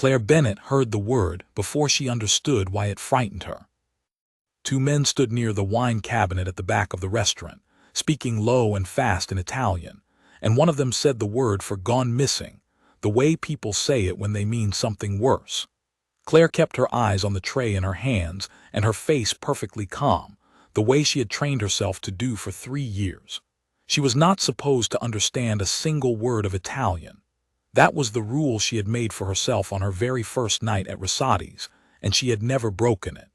Claire Bennett heard the word before she understood why it frightened her. Two men stood near the wine cabinet at the back of the restaurant, speaking low and fast in Italian, and one of them said the word for gone missing, the way people say it when they mean something worse. Claire kept her eyes on the tray in her hands and her face perfectly calm, the way she had trained herself to do for 3 years. She was not supposed to understand a single word of Italian. That was the rule she had made for herself on her very first night at Rosati's, and she had never broken it.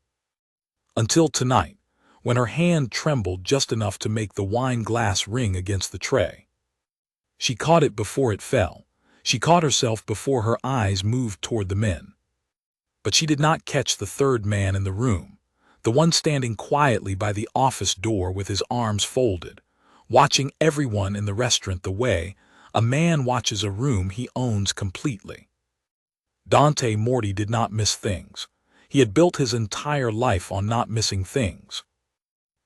Until tonight, when her hand trembled just enough to make the wine glass ring against the tray. She caught it before it fell. She caught herself before her eyes moved toward the men. But she did not catch the third man in the room, the one standing quietly by the office door with his arms folded, watching everyone in the restaurant the way a man watches a room he owns completely. Dante Morty did not miss things. He had built his entire life on not missing things.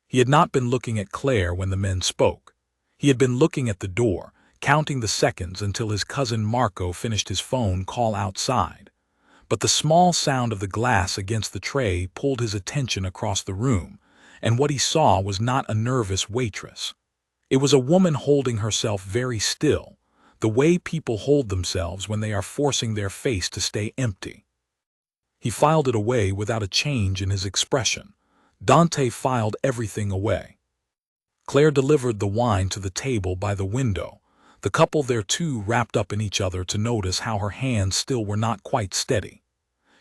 He had not been looking at Claire when the men spoke. He had been looking at the door, counting the seconds until his cousin Marco finished his phone call outside. But the small sound of the glass against the tray pulled his attention across the room, and what he saw was not a nervous waitress. It was a woman holding herself very still, the way people hold themselves when they are forcing their face to stay empty. He filed it away without a change in his expression. Dante filed everything away. Claire delivered the wine to the table by the window, the couple there too wrapped up in each other to notice how her hands still were not quite steady.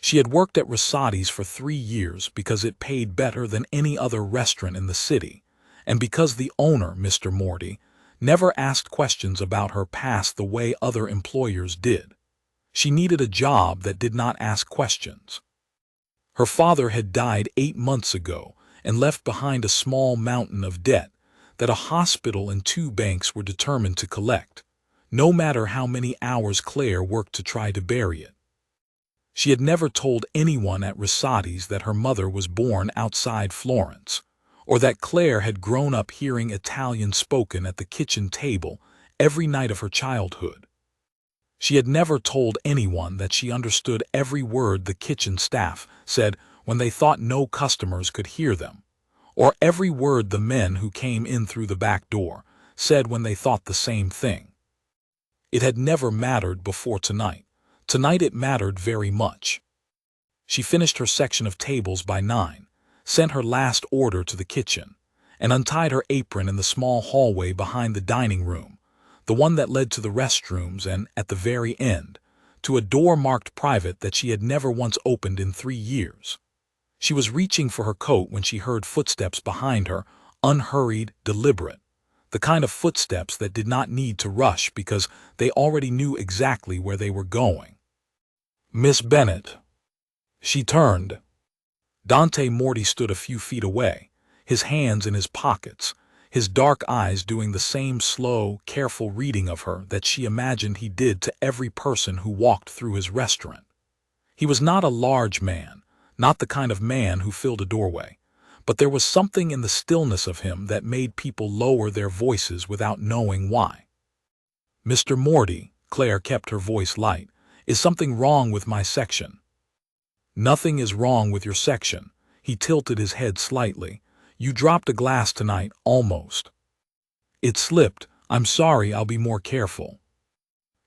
She had worked at Rosati's for 3 years because it paid better than any other restaurant in the city, and because the owner, Mr. Morty, never asked questions about her past the way other employers did. She needed a job that did not ask questions. Her father had died 8 months ago and left behind a small mountain of debt that a hospital and 2 banks were determined to collect, no matter how many hours Claire worked to try to bury it. She had never told anyone at Rosati's that her mother was born outside Florence, or that Claire had grown up hearing Italian spoken at the kitchen table every night of her childhood. She had never told anyone that she understood every word the kitchen staff said when they thought no customers could hear them, or every word the men who came in through the back door said when they thought the same thing. It had never mattered before tonight. Tonight it mattered very much. She finished her section of tables by 9, sent her last order to the kitchen, and untied her apron in the small hallway behind the dining room, the one that led to the restrooms and, at the very end, to a door marked private that she had never once opened in 3 years. She was reaching for her coat when she heard footsteps behind her, unhurried, deliberate, the kind of footsteps that did not need to rush because they already knew exactly where they were going. "Miss Bennett." She turned. Dante Morty stood a few feet away, his hands in his pockets, his dark eyes doing the same slow, careful reading of her that she imagined he did to every person who walked through his restaurant. He was not a large man, not the kind of man who filled a doorway, but there was something in the stillness of him that made people lower their voices without knowing why. "Mr. Morty," Claire kept her voice light, "is something wrong with my section?" "Nothing is wrong with your section." He tilted his head slightly. "You dropped a glass tonight, almost." "It slipped. I'm sorry, I'll be more careful."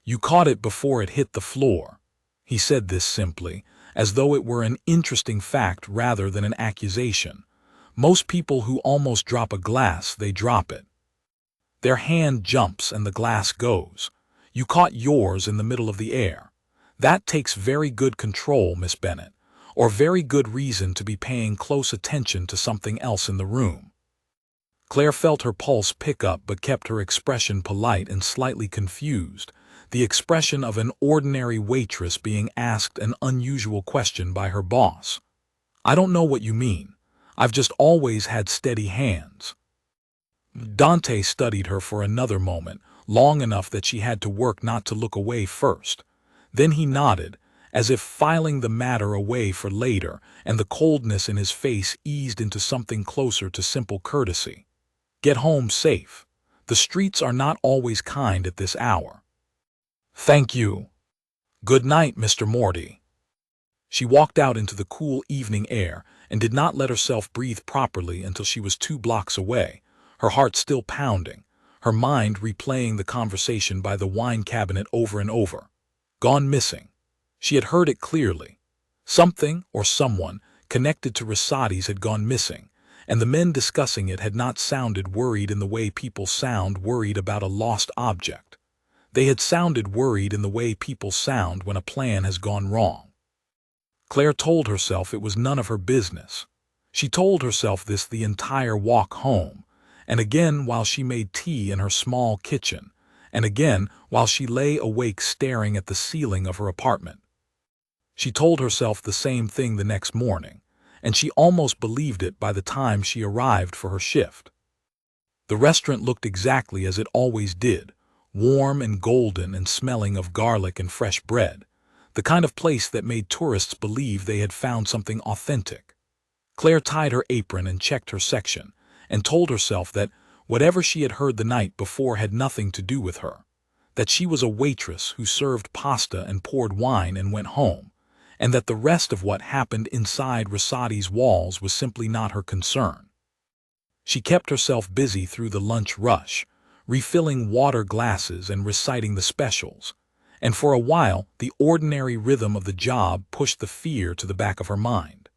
"You caught it before it hit the floor." He said this simply, as though it were an interesting fact rather than an accusation. Most people who almost drop a glass, they drop it. Their hand jumps and the glass goes. You caught yours in the middle of the air. That takes very good control, Miss Bennett, or very good reason to be paying close attention to something else in the room. Claire felt her pulse pick up but kept her expression polite and slightly confused, the expression of an ordinary waitress being asked an unusual question by her boss. "I don't know what you mean. I've just always had steady hands." Dante studied her for another moment, long enough that she had to work not to look away first. Then he nodded, as if filing the matter away for later, and the coldness in his face eased into something closer to simple courtesy. "Get home safe. The streets are not always kind at this hour." "Thank you. Good night, Mr. Morty." She walked out into the cool evening air and did not let herself breathe properly until she was 2 blocks away, her heart still pounding, her mind replaying the conversation by the wine cabinet over and over. Gone missing. She had heard it clearly. Something or someone connected to Rosati's had gone missing, and the men discussing it had not sounded worried in the way people sound worried about a lost object. They had sounded worried in the way people sound when a plan has gone wrong. Claire told herself it was none of her business. She told herself this the entire walk home, and again while she made tea in her small kitchen, and again while she lay awake staring at the ceiling of her apartment. She told herself the same thing the next morning, and she almost believed it by the time she arrived for her shift. The restaurant looked exactly as it always did, warm and golden and smelling of garlic and fresh bread, the kind of place that made tourists believe they had found something authentic. Claire tied her apron and checked her section, and told herself that whatever she had heard the night before had nothing to do with her, that she was a waitress who served pasta and poured wine and went home, and that the rest of what happened inside Rosati's walls was simply not her concern. She kept herself busy through the lunch rush, refilling water glasses and reciting the specials, and for a while the ordinary rhythm of the job pushed the fear to the back of her mind.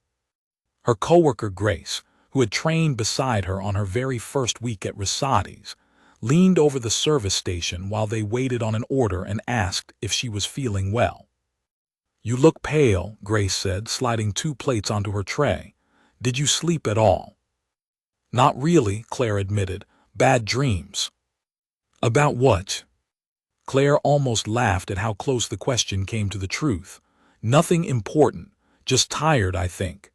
Her coworker Grace, who had trained beside her on her very first week at Rosati's, leaned over the service station while they waited on an order and asked if she was feeling well. "You look pale," Grace said, sliding 2 plates onto her tray. "Did you sleep at all?" "Not really," Claire admitted. "Bad dreams." "About what?" Claire almost laughed at how close the question came to the truth. "Nothing important. Just tired, I think."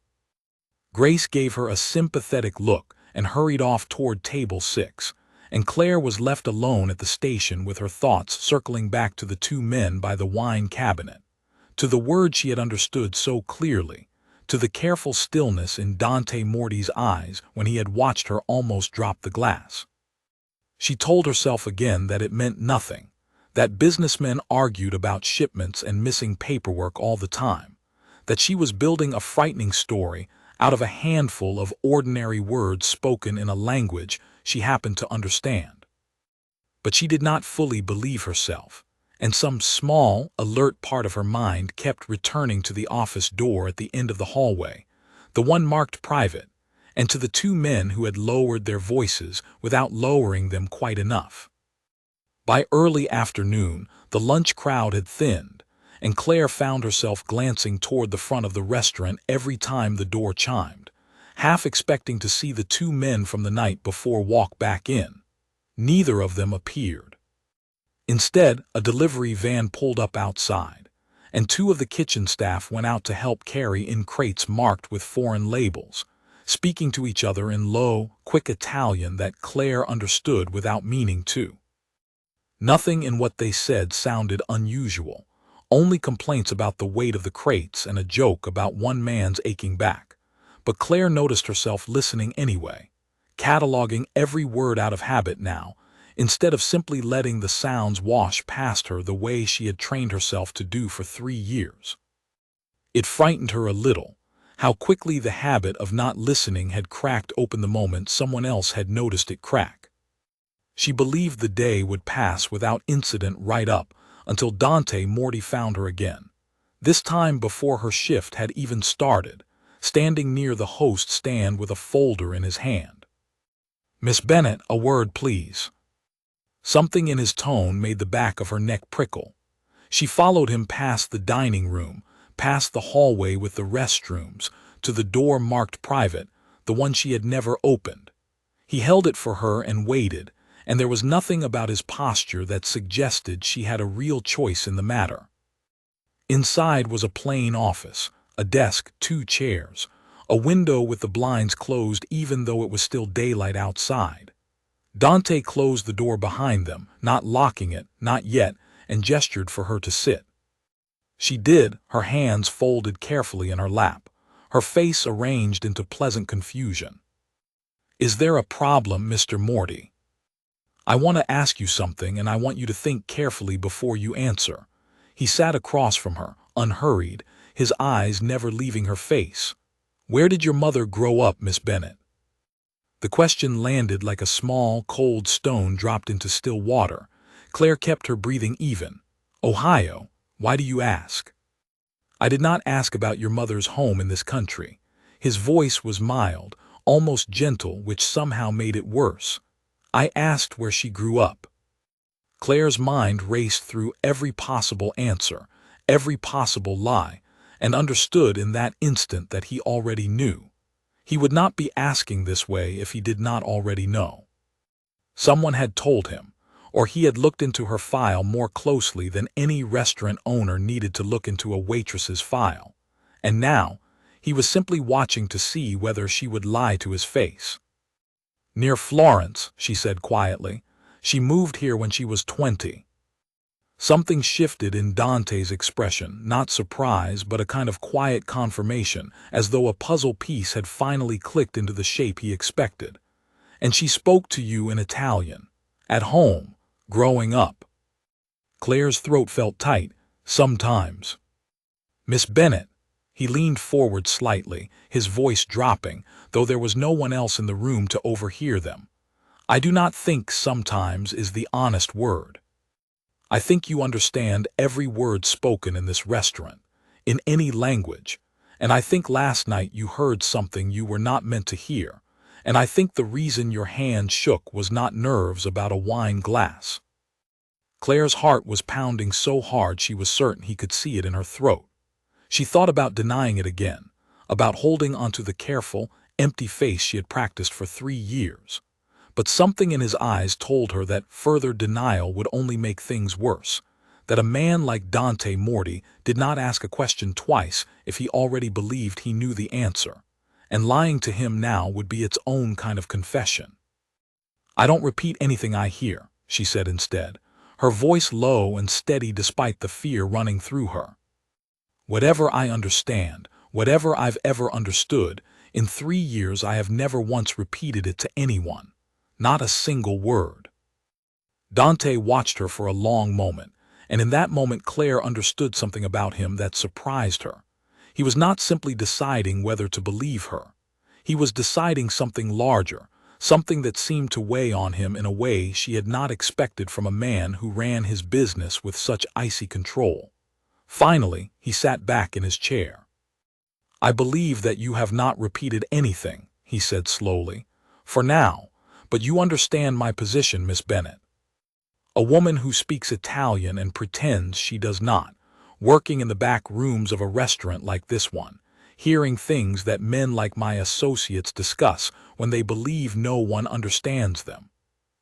Grace gave her a sympathetic look and hurried off toward table 6, and Claire was left alone at the station with her thoughts circling back to the 2 men by the wine cabinet, to the words she had understood so clearly, to the careful stillness in Dante Morti's eyes when he had watched her almost drop the glass. She told herself again that it meant nothing, that businessmen argued about shipments and missing paperwork all the time, that she was building a frightening story out of a handful of ordinary words spoken in a language she happened to understand. But she did not fully believe herself, and some small, alert part of her mind kept returning to the office door at the end of the hallway, the one marked private, and to the 2 men who had lowered their voices without lowering them quite enough. By early afternoon, the lunch crowd had thinned, and Claire found herself glancing toward the front of the restaurant every time the door chimed, half expecting to see the 2 men from the night before walk back in. Neither of them appeared. Instead, a delivery van pulled up outside, and 2 of the kitchen staff went out to help carry in crates marked with foreign labels, speaking to each other in low, quick Italian that Claire understood without meaning to. Nothing in what they said sounded unusual, only complaints about the weight of the crates and a joke about one man's aching back. But Claire noticed herself listening anyway, cataloging every word out of habit now, instead of simply letting the sounds wash past her the way she had trained herself to do for 3 years. It frightened her a little, how quickly the habit of not listening had cracked open the moment someone else had noticed it crack. She believed the day would pass without incident right up until Dante Morti found her again, this time before her shift had even started, standing near the host stand with a folder in his hand. "Miss Bennet, a word, please." Something in his tone made the back of her neck prickle. She followed him past the dining room, past the hallway with the restrooms, to the door marked private, the one she had never opened. He held it for her and waited, and there was nothing about his posture that suggested she had a real choice in the matter. Inside was a plain office, a desk, 2 chairs, a window with the blinds closed even though it was still daylight outside. Dante closed the door behind them, not locking it, not yet, and gestured for her to sit. She did, her hands folded carefully in her lap, her face arranged into pleasant confusion. "Is there a problem, Mr. Morty? I want to ask you something, and I want you to think carefully before you answer." He sat across from her, unhurried, his eyes never leaving her face. "Where did your mother grow up, Miss Bennet?" The question landed like a small, cold stone dropped into still water. Claire kept her breathing even. "Ohio. Why do you ask?" "I did not ask about your mother's home in this country." His voice was mild, almost gentle, which somehow made it worse. "I asked where she grew up." Claire's mind raced through every possible answer, every possible lie, and understood in that instant that he already knew. He would not be asking this way if he did not already know. Someone had told him, or he had looked into her file more closely than any restaurant owner needed to look into a waitress's file. And now, he was simply watching to see whether she would lie to his face. "Near Florence," she said quietly. "She moved here when she was 20. Something shifted in Dante's expression, not surprise but a kind of quiet confirmation, as though a puzzle piece had finally clicked into the shape he expected. "And she spoke to you in Italian. At home, growing up." Claire's throat felt tight. "Sometimes." "Miss Bennet." He leaned forward slightly, his voice dropping, though there was no one else in the room to overhear them. "I do not think 'sometimes' is the honest word. I think you understand every word spoken in this restaurant, in any language, and I think last night you heard something you were not meant to hear, and I think the reason your hand shook was not nerves about a wine glass." Claire's heart was pounding so hard she was certain he could see it in her throat. She thought about denying it again, about holding onto the careful, empty face she had practiced for 3 years. But something in his eyes told her that further denial would only make things worse, that a man like Dante Morty did not ask a question twice if he already believed he knew the answer, and lying to him now would be its own kind of confession. "I don't repeat anything I hear," she said instead, her voice low and steady despite the fear running through her. "Whatever I understand, whatever I've ever understood, in 3 years I have never once repeated it to anyone. Not a single word." Dante watched her for a long moment, and in that moment Claire understood something about him that surprised her. He was not simply deciding whether to believe her. He was deciding something larger, something that seemed to weigh on him in a way she had not expected from a man who ran his business with such icy control. Finally, he sat back in his chair. "I believe that you have not repeated anything," he said slowly, "for now. But you understand my position, Miss Bennet. A woman who speaks Italian and pretends she does not, working in the back rooms of a restaurant like this one, hearing things that men like my associates discuss when they believe no one understands them.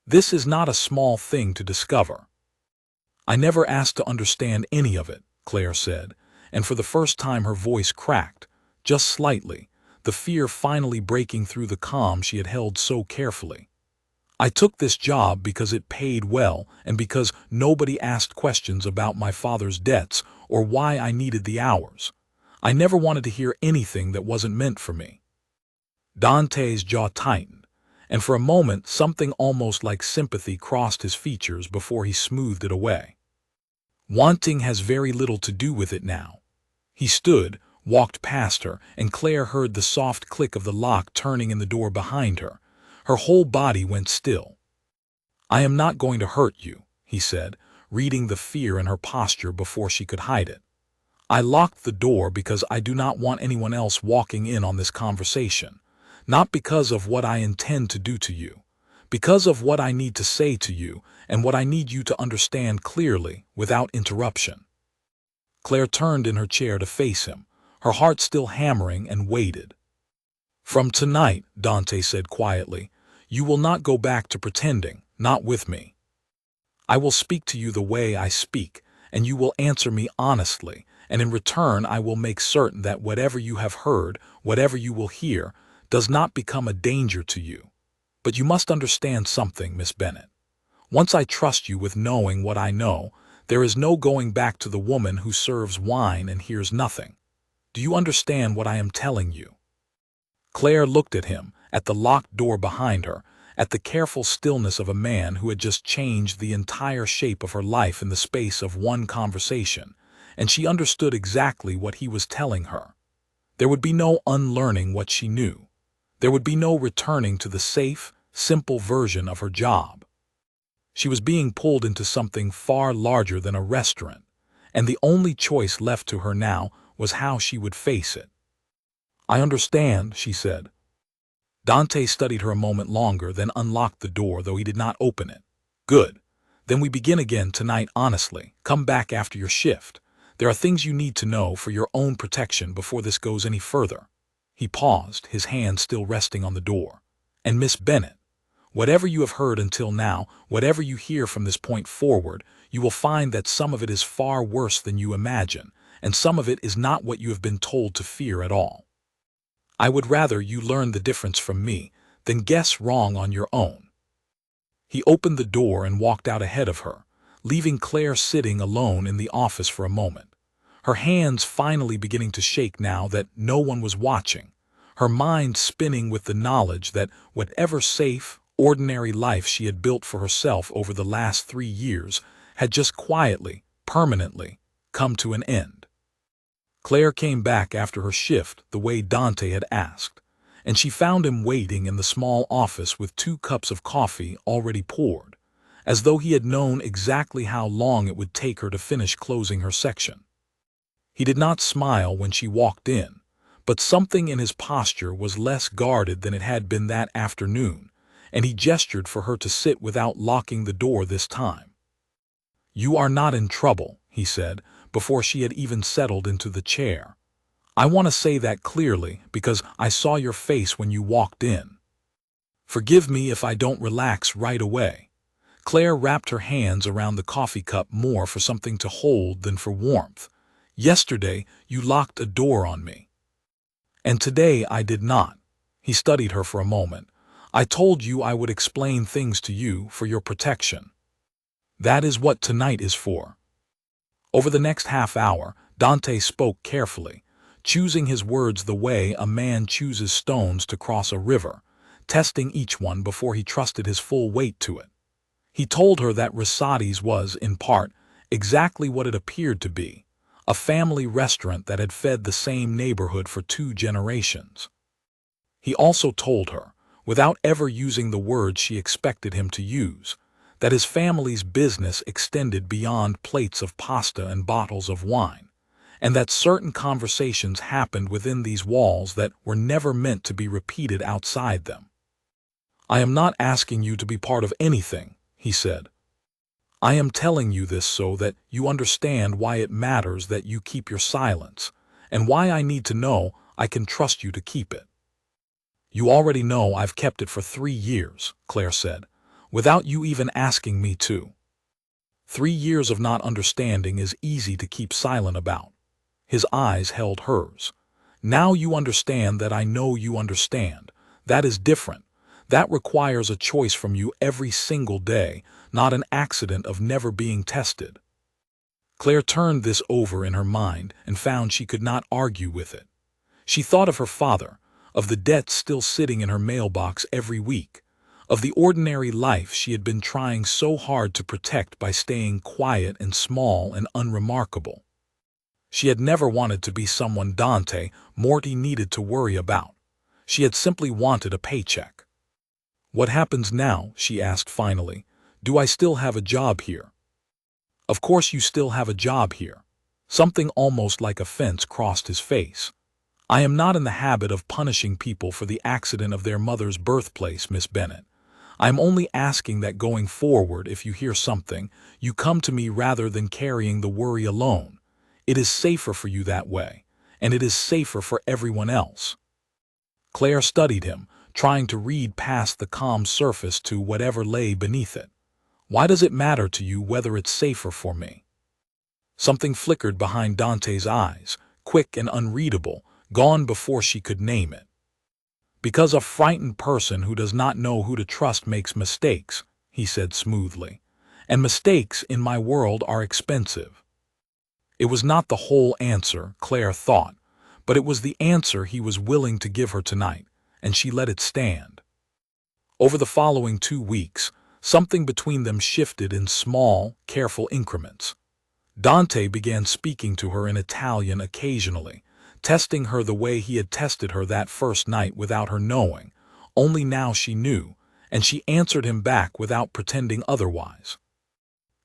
This is not a small thing to discover." "I never asked to understand any of it," Claire said, and for the first time her voice cracked, just slightly, the fear finally breaking through the calm she had held so carefully. "I took this job because it paid well and because nobody asked questions about my father's debts or why I needed the hours. I never wanted to hear anything that wasn't meant for me." Dante's jaw tightened, and for a moment something almost like sympathy crossed his features before he smoothed it away. "Wanting has very little to do with it now." He stood, walked past her, and Claire heard the soft click of the lock turning in the door behind her. Her whole body went still. "I am not going to hurt you," he said, reading the fear in her posture before she could hide it. "I locked the door because I do not want anyone else walking in on this conversation, not because of what I intend to do to you, because of what I need to say to you and what I need you to understand clearly, without interruption." Claire turned in her chair to face him, her heart still hammering, and waited. "From tonight," Dante said quietly, "you will not go back to pretending, not with me. I will speak to you the way I speak, and you will answer me honestly, and in return I will make certain that whatever you have heard, whatever you will hear, does not become a danger to you. But you must understand something, Miss Bennet. Once I trust you with knowing what I know, there is no going back to the woman who serves wine and hears nothing. Do you understand what I am telling you?" Claire looked at him, at the locked door behind her, at the careful stillness of a man who had just changed the entire shape of her life in the space of one conversation, and she understood exactly what he was telling her. There would be no unlearning what she knew. There would be no returning to the safe, simple version of her job. She was being pulled into something far larger than a restaurant, and the only choice left to her now was how she would face it. "I understand," she said. Dante studied her a moment longer, then unlocked the door, though he did not open it. "Good. Then we begin again tonight honestly. Come back after your shift. There are things you need to know for your own protection before this goes any further." He paused, his hand still resting on the door. "And Miss Bennet, whatever you have heard until now, whatever you hear from this point forward, you will find that some of it is far worse than you imagine, and some of it is not what you have been told to fear at all. I would rather you learn the difference from me than guess wrong on your own." He opened the door and walked out ahead of her, leaving Claire sitting alone in the office for a moment. Her hands finally beginning to shake now that no one was watching, her mind spinning with the knowledge that whatever safe, ordinary life she had built for herself over the last 3 years had just quietly, permanently, come to an end. Claire came back after her shift the way Dante had asked, and she found him waiting in the small office with 2 cups of coffee already poured, as though he had known exactly how long it would take her to finish closing her section. He did not smile when she walked in, but something in his posture was less guarded than it had been that afternoon, and he gestured for her to sit without locking the door this time. "You are not in trouble," he said, before she had even settled into the chair. "I want to say that clearly because I saw your face when you walked in. Forgive me if I don't relax right away." Claire wrapped her hands around the coffee cup more for something to hold than for warmth. "Yesterday, you locked a door on me. And today I did not." He studied her for a moment. "I told you I would explain things to you for your protection. That is what tonight is for." Over the next half hour, Dante spoke carefully, choosing his words the way a man chooses stones to cross a river, testing each one before he trusted his full weight to it. He told her that Rosati's was, in part, exactly what it appeared to be, a family restaurant that had fed the same neighborhood for 2 generations. He also told her, without ever using the words she expected him to use, that his family's business extended beyond plates of pasta and bottles of wine, and that certain conversations happened within these walls that were never meant to be repeated outside them. "I am not asking you to be part of anything," he said. "I am telling you this so that you understand why it matters that you keep your silence, and why I need to know I can trust you to keep it." "You already know I've kept it for 3 years," Claire said, "without you even asking me to. 3 years of not understanding is easy to keep silent about." His eyes held hers. "Now you understand that I know you understand. That is different. That requires a choice from you every single day, not an accident of never being tested." Claire turned this over in her mind and found she could not argue with it. She thought of her father, of the debts still sitting in her mailbox every week, of the ordinary life she had been trying so hard to protect by staying quiet and small and unremarkable. She had never wanted to be someone Dante Morty needed to worry about. She had simply wanted a paycheck. "What happens now?" she asked finally. "Do I still have a job here?" "Of course you still have a job here." Something almost like offense crossed his face. "I am not in the habit of punishing people for the accident of their mother's birthplace, Miss Bennet. I am only asking that going forward, if you hear something, you come to me rather than carrying the worry alone. It is safer for you that way, and it is safer for everyone else." Claire studied him, trying to read past the calm surface to whatever lay beneath it. "Why does it matter to you whether it's safer for me?" Something flickered behind Dante's eyes, quick and unreadable, gone before she could name it. "Because a frightened person who does not know who to trust makes mistakes," he said smoothly. "And mistakes in my world are expensive." It was not the whole answer, Claire thought, but it was the answer he was willing to give her tonight, and she let it stand. Over the following 2 weeks, something between them shifted in small, careful increments. Dante began speaking to her in Italian occasionally, testing her the way he had tested her that first night without her knowing. Only now she knew, and she answered him back without pretending otherwise.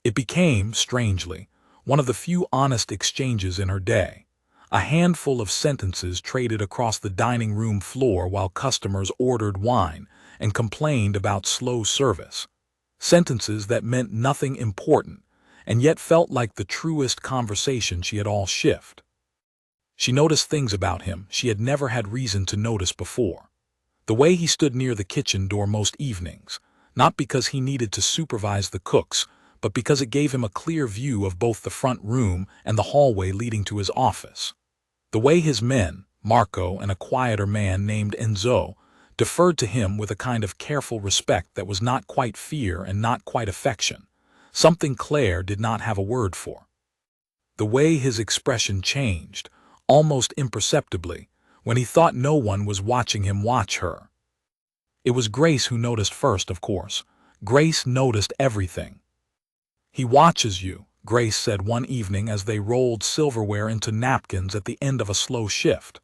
It became, strangely, one of the few honest exchanges in her day. A handful of sentences traded across the dining room floor while customers ordered wine and complained about slow service. Sentences that meant nothing important, and yet felt like the truest conversation she had all shift. She noticed things about him she had never had reason to notice before. The way he stood near the kitchen door most evenings, not because he needed to supervise the cooks, but because it gave him a clear view of both the front room and the hallway leading to his office. The way his men, Marco and a quieter man named Enzo, deferred to him with a kind of careful respect that was not quite fear and not quite affection, something Claire did not have a word for. The way his expression changed, almost imperceptibly, when he thought no one was watching him watch her. It was Grace who noticed first, of course. Grace noticed everything. "He watches you," Grace said one evening as they rolled silverware into napkins at the end of a slow shift.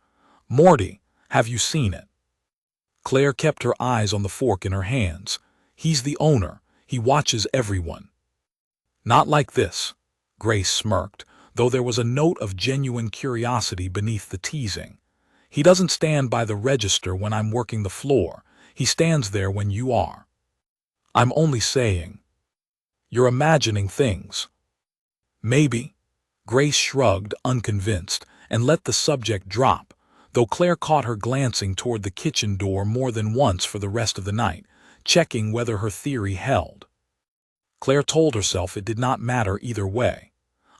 "Morty, have you seen it?" Claire kept her eyes on the fork in her hands. "He's the owner. He watches everyone." "Not like this," Grace smirked, though there was a note of genuine curiosity beneath the teasing. "He doesn't stand by the register when I'm working the floor. He stands there when you are." "I'm only saying." "You're imagining things." "Maybe." Grace shrugged, unconvinced, and let the subject drop, though Claire caught her glancing toward the kitchen door more than once for the rest of the night, checking whether her theory held. Claire told herself it did not matter either way.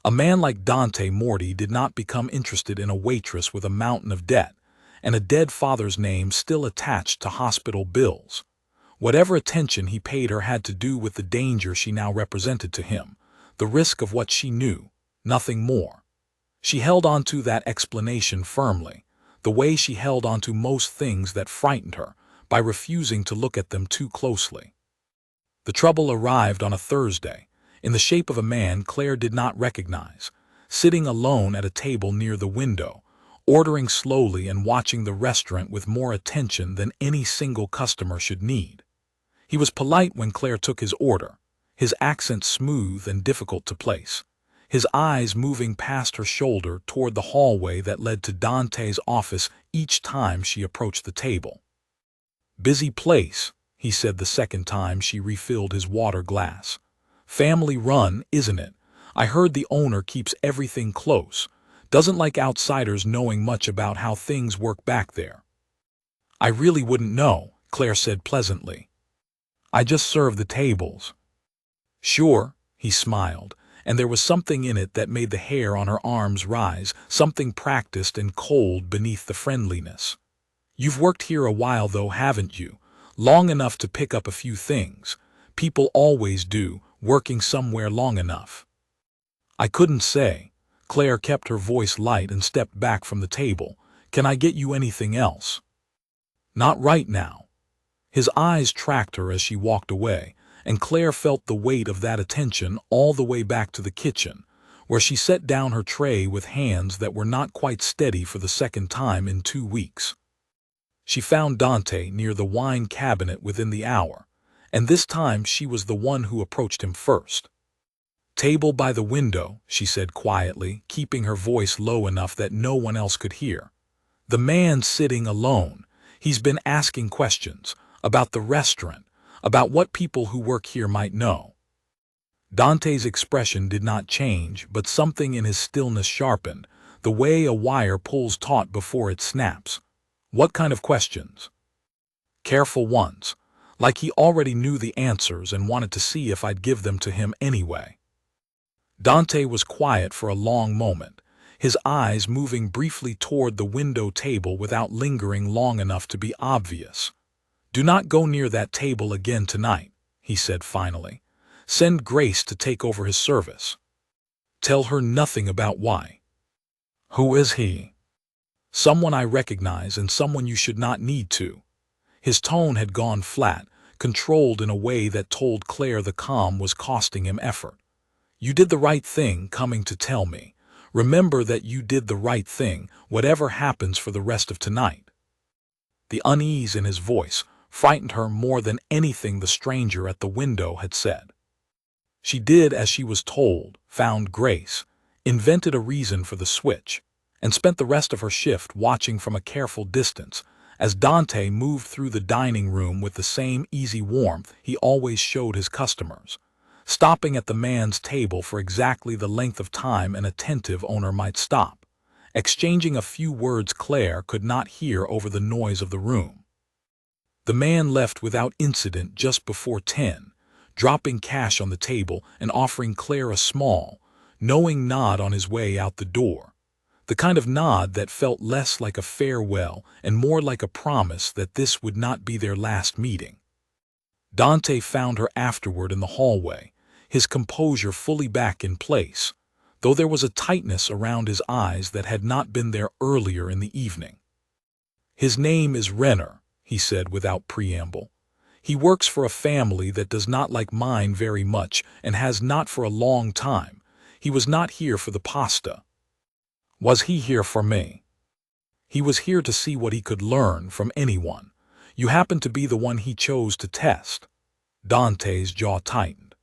A man like Dante Morty did not become interested in a waitress with a mountain of debt, and a dead father's name still attached to hospital bills. Whatever attention he paid her had to do with the danger she now represented to him, the risk of what she knew, nothing more. She held on to that explanation firmly, the way she held on to most things that frightened her, by refusing to look at them too closely. The trouble arrived on a Thursday, in the shape of a man Claire did not recognize, sitting alone at a table near the window, ordering slowly and watching the restaurant with more attention than any single customer should need. He was polite when Claire took his order, his accent smooth and difficult to place, his eyes moving past her shoulder toward the hallway that led to Dante's office each time she approached the table. "Busy place," he said the second time she refilled his water glass. "Family run, isn't it? I heard the owner keeps everything close, doesn't like outsiders knowing much about how things work back there." "I really wouldn't know," Claire said pleasantly. "I just serve the tables." "Sure," he smiled, and there was something in it that made the hair on her arms rise, something practiced and cold beneath the friendliness. "You've worked here a while though, haven't you? Long enough to pick up a few things. People always do, working somewhere long enough." "I couldn't say." Claire kept her voice light and stepped back from the table. "Can I get you anything else?" "Not right now." His eyes tracked her as she walked away, and Claire felt the weight of that attention all the way back to the kitchen, where she set down her tray with hands that were not quite steady for the second time in 2 weeks. She found Dante near the wine cabinet within the hour, and this time she was the one who approached him first. "Table by the window," she said quietly, keeping her voice low enough that no one else could hear. "The man's sitting alone. He's been asking questions about the restaurant, about what people who work here might know." Dante's expression did not change, but something in his stillness sharpened, the way a wire pulls taut before it snaps. "What kind of questions?" "Careful ones, like he already knew the answers and wanted to see if I'd give them to him anyway." Dante was quiet for a long moment, his eyes moving briefly toward the window table without lingering long enough to be obvious. "Do not go near that table again tonight," he said finally. "Send Grace to take over his service. Tell her nothing about why." "Who is he?" "Someone I recognize and someone you should not need to." His tone had gone flat, controlled in a way that told Claire the calm was costing him effort. You did the right thing coming to tell me. Remember that you did the right thing, whatever happens for the rest of tonight." The unease in his voice frightened her more than anything the stranger at the window had said. She did as she was told, found Grace, invented a reason for the switch, and spent the rest of her shift watching from a careful distance as Dante moved through the dining room with the same easy warmth he always showed his customers, stopping at the man's table for exactly the length of time an attentive owner might stop, exchanging a few words Claire could not hear over the noise of the room. The man left without incident just before 10, dropping cash on the table and offering Claire a small, knowing nod on his way out the door, the kind of nod that felt less like a farewell and more like a promise that this would not be their last meeting. Dante found her afterward in the hallway, his composure fully back in place, though there was a tightness around his eyes that had not been there earlier in the evening. "His name is Renner," he said without preamble. "He works for a family that does not like mine very much and has not for a long time. He was not here for the pasta." "Was he here for me?" "He was here to see what he could learn from anyone. You happen to be the one he chose to test." Dante's jaw tightened.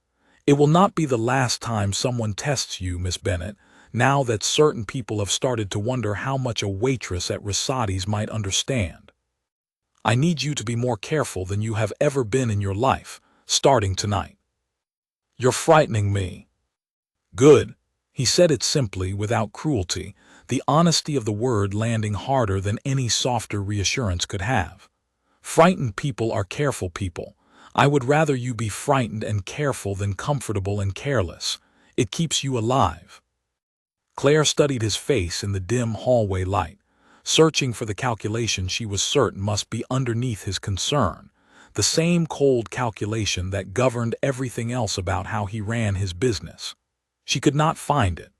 "It will not be the last time someone tests you, Miss Bennet, now that certain people have started to wonder how much a waitress at Rosati's might understand. I need you to be more careful than you have ever been in your life, starting tonight." "You're frightening me." "Good." He said it simply, without cruelty, the honesty of the word landing harder than any softer reassurance could have. "Frightened people are careful people. I would rather you be frightened and careful than comfortable and careless. It keeps you alive." Claire studied his face in the dim hallway light, searching for the calculation she was certain must be underneath his concern, the same cold calculation that governed everything else about how he ran his business. She could not find it.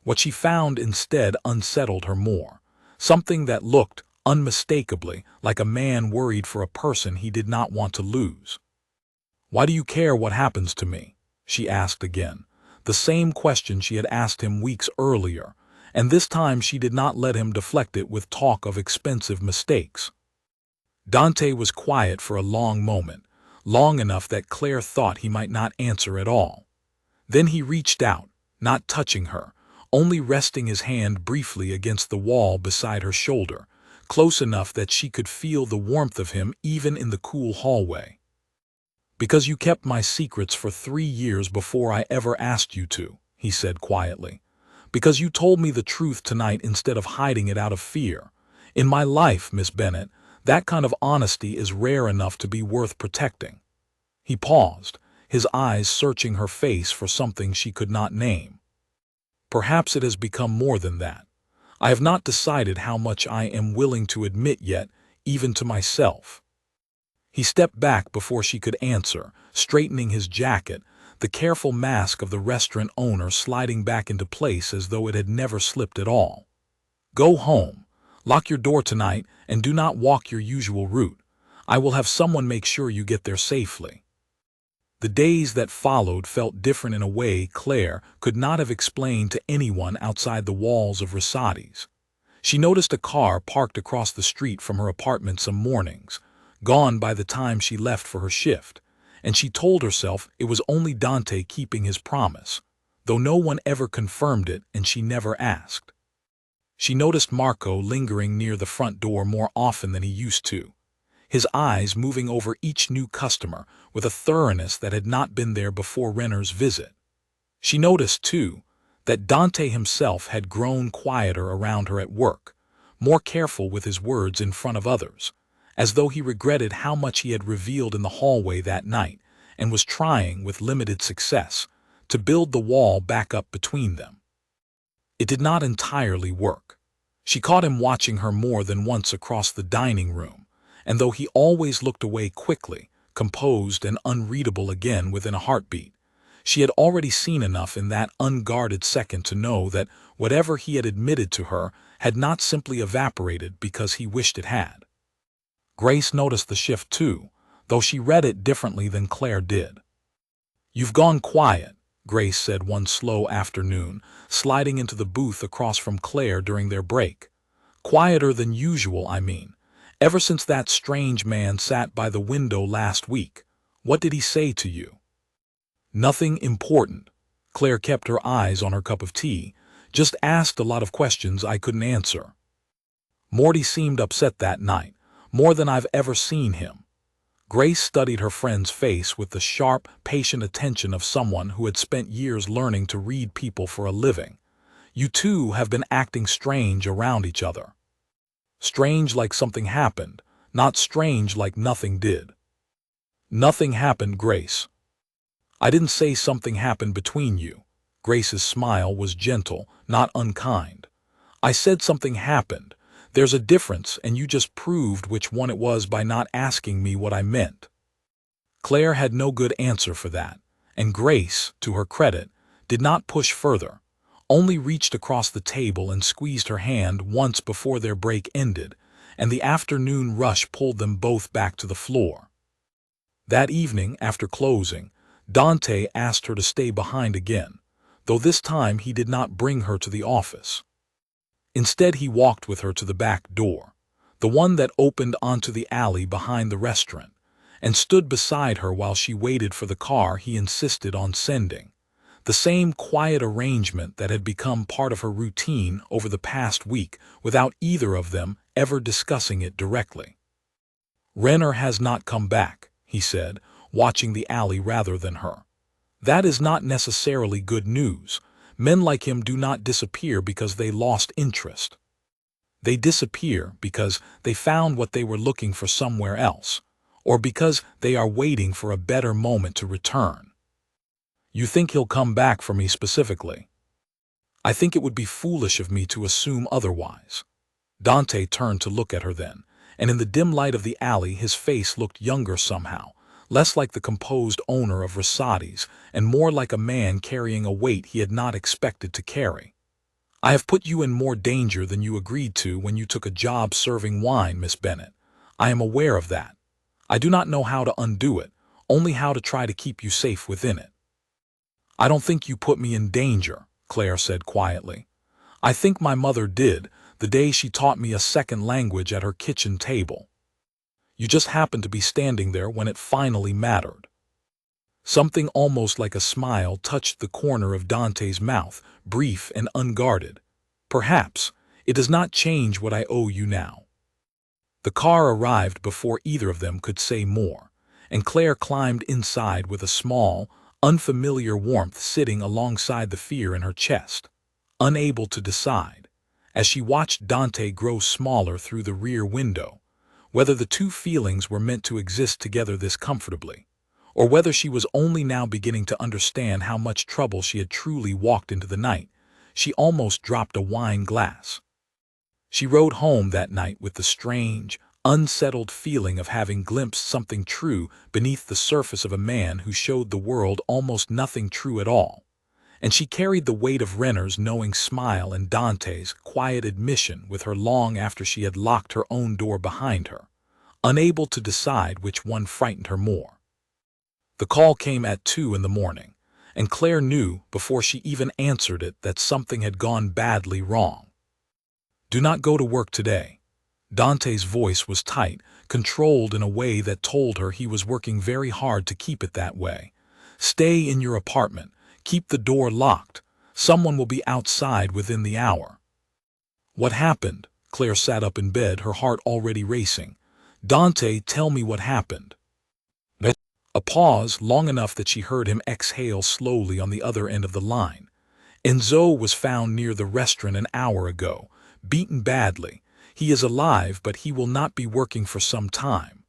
What she found instead unsettled her more, something that looked unmistakably like a man worried for a person he did not want to lose. "Why do you care what happens to me?" she asked again, the same question she had asked him weeks earlier, and this time she did not let him deflect it with talk of expensive mistakes. Dante was quiet for a long moment, long enough that Claire thought he might not answer at all. Then he reached out, not touching her, only resting his hand briefly against the wall beside her shoulder, close enough that she could feel the warmth of him even in the cool hallway. "Because you kept my secrets for 3 years before I ever asked you to," he said quietly. "Because you told me the truth tonight instead of hiding it out of fear. In my life, Miss Bennet, that kind of honesty is rare enough to be worth protecting." He paused, his eyes searching her face for something she could not name. "Perhaps it has become more than that. I have not decided how much I am willing to admit yet, even to myself." He stepped back before she could answer, straightening his jacket, the careful mask of the restaurant owner sliding back into place as though it had never slipped at all. "Go home. Lock your door tonight and do not walk your usual route. I will have someone make sure you get there safely." The days that followed felt different in a way Claire could not have explained to anyone outside the walls of Rosati's. She noticed a car parked across the street from her apartment some mornings, gone by the time she left for her shift, and she told herself it was only Dante keeping his promise, though no one ever confirmed it and she never asked. She noticed Marco lingering near the front door more often than he used to, his eyes moving over each new customer with a thoroughness that had not been there before Renner's visit. She noticed, too, that Dante himself had grown quieter around her at work, more careful with his words in front of others, as though he regretted how much he had revealed in the hallway that night and was trying, with limited success, to build the wall back up between them. It did not entirely work. She caught him watching her more than once across the dining room, and though he always looked away quickly, composed and unreadable again within a heartbeat, she had already seen enough in that unguarded second to know that whatever he had admitted to her had not simply evaporated because he wished it had. Grace noticed the shift too, though she read it differently than Claire did. "You've gone quiet," Grace said one slow afternoon, sliding into the booth across from Claire during their break. Quieter than usual, I mean. Ever since that strange man sat by the window last week. What did he say to you? Nothing important. Claire kept her eyes on her cup of tea, just asked a lot of questions I couldn't answer. Morty seemed upset that night, more than I've ever seen him. Grace studied her friend's face with the sharp, patient attention of someone who had spent years learning to read people for a living. You two have been acting strange around each other. Strange like something happened, not strange like nothing did. Nothing happened, Grace. I didn't say something happened between you. Grace's smile was gentle, not unkind. I said something happened. There's a difference, and you just proved which one it was by not asking me what I meant. Claire had no good answer for that, and Grace, to her credit, did not push further, only reached across the table and squeezed her hand once before their break ended, and the afternoon rush pulled them both back to the floor. That evening, after closing, Dante asked her to stay behind again, though this time he did not bring her to the office. Instead, he walked with her to the back door, the one that opened onto the alley behind the restaurant, and stood beside her while she waited for the car he insisted on sending. The same quiet arrangement that had become part of her routine over the past week without either of them ever discussing it directly. Renner has not come back, he said, watching the alley rather than her. That is not necessarily good news. Men like him do not disappear because they lost interest. They disappear because they found what they were looking for somewhere else, or because they are waiting for a better moment to return. You think he'll come back for me specifically? I think it would be foolish of me to assume otherwise. Dante turned to look at her then, and in the dim light of the alley his face looked younger somehow, less like the composed owner of Rosati's and more like a man carrying a weight he had not expected to carry. I have put you in more danger than you agreed to when you took a job serving wine, Miss Bennet. I am aware of that. I do not know how to undo it, only how to try to keep you safe within it. I don't think you put me in danger, Claire said quietly. I think my mother did, the day she taught me a second language at her kitchen table. You just happened to be standing there when it finally mattered. Something almost like a smile touched the corner of Dante's mouth, brief and unguarded. Perhaps it does not change what I owe you now. The car arrived before either of them could say more, and Claire climbed inside with a small, unfamiliar warmth sitting alongside the fear in her chest, unable to decide, as she watched Dante grow smaller through the rear window, whether the two feelings were meant to exist together this comfortably, or whether she was only now beginning to understand how much trouble she had truly walked into the night. She almost dropped a wine glass. She rode home that night with the strange, unsettled feeling of having glimpsed something true beneath the surface of a man who showed the world almost nothing true at all, and she carried the weight of Renner's knowing smile and Dante's quiet admission with her long after she had locked her own door behind her, unable to decide which one frightened her more. The call came at 2 in the morning, and Claire knew before she even answered it that something had gone badly wrong. Do not go to work today. Dante's voice was tight, controlled in a way that told her he was working very hard to keep it that way. Stay in your apartment. Keep the door locked. Someone will be outside within the hour. What happened? Claire sat up in bed, her heart already racing. Dante, tell me what happened. A pause, long enough that she heard him exhale slowly on the other end of the line. Enzo was found near the restaurant an hour ago, beaten badly. He is alive, but he will not be working for some time.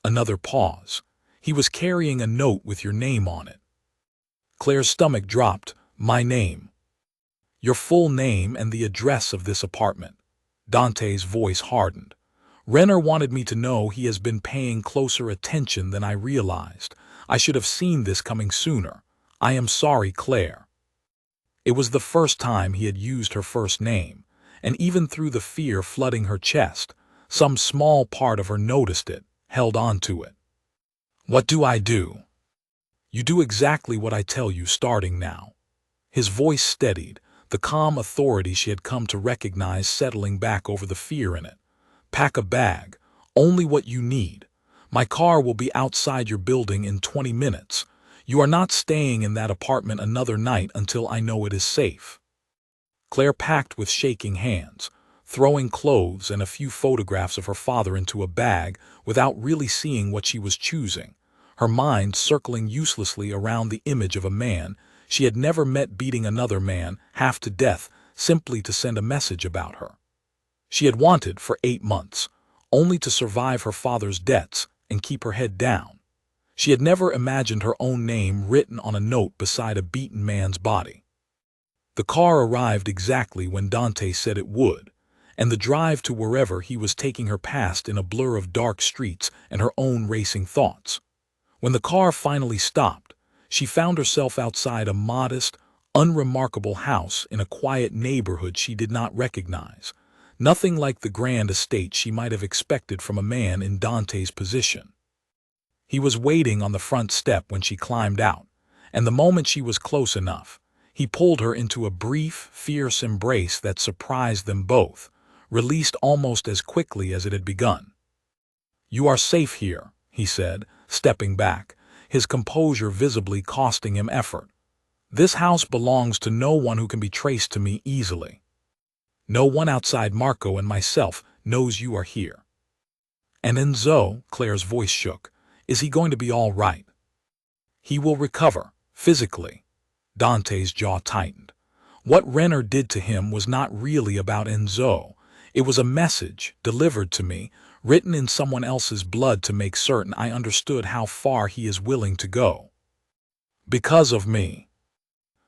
Another pause. He was carrying a note with your name on it. Claire's stomach dropped. My name. Your full name and the address of this apartment. Dante's voice hardened. Renner wanted me to know he has been paying closer attention than I realized. I should have seen this coming sooner. I am sorry, Claire. It was the first time he had used her first name, and even through the fear flooding her chest, some small part of her noticed it, held on to it. What do I do? You do exactly what I tell you starting now." His voice steadied, the calm authority she had come to recognize settling back over the fear in it. "Pack a bag. Only what you need. My car will be outside your building in 20 minutes. You are not staying in that apartment another night until I know it is safe." Claire packed with shaking hands, throwing clothes and a few photographs of her father into a bag without really seeing what she was choosing, her mind circling uselessly around the image of a man she had never met beating another man half to death simply to send a message about her. She had wanted for 8 months, only to survive her father's debts and keep her head down. She had never imagined her own name written on a note beside a beaten man's body. The car arrived exactly when Dante said it would, and the drive to wherever he was taking her passed in a blur of dark streets and her own racing thoughts. When the car finally stopped, she found herself outside a modest, unremarkable house in a quiet neighborhood she did not recognize, nothing like the grand estate she might have expected from a man in Dante's position. He was waiting on the front step when she climbed out, and the moment she was close enough, he pulled her into a brief, fierce embrace that surprised them both, released almost as quickly as it had begun. "You are safe here," he said, stepping back, his composure visibly costing him effort. "This house belongs to no one who can be traced to me easily. No one outside Marco and myself knows you are here." "And Enzo," Claire's voice shook, "is he going to be all right?" "He will recover, physically." Dante's jaw tightened. What Renner did to him was not really about Enzo. It was a message, delivered to me, written in someone else's blood to make certain I understood how far he is willing to go. "Because of me.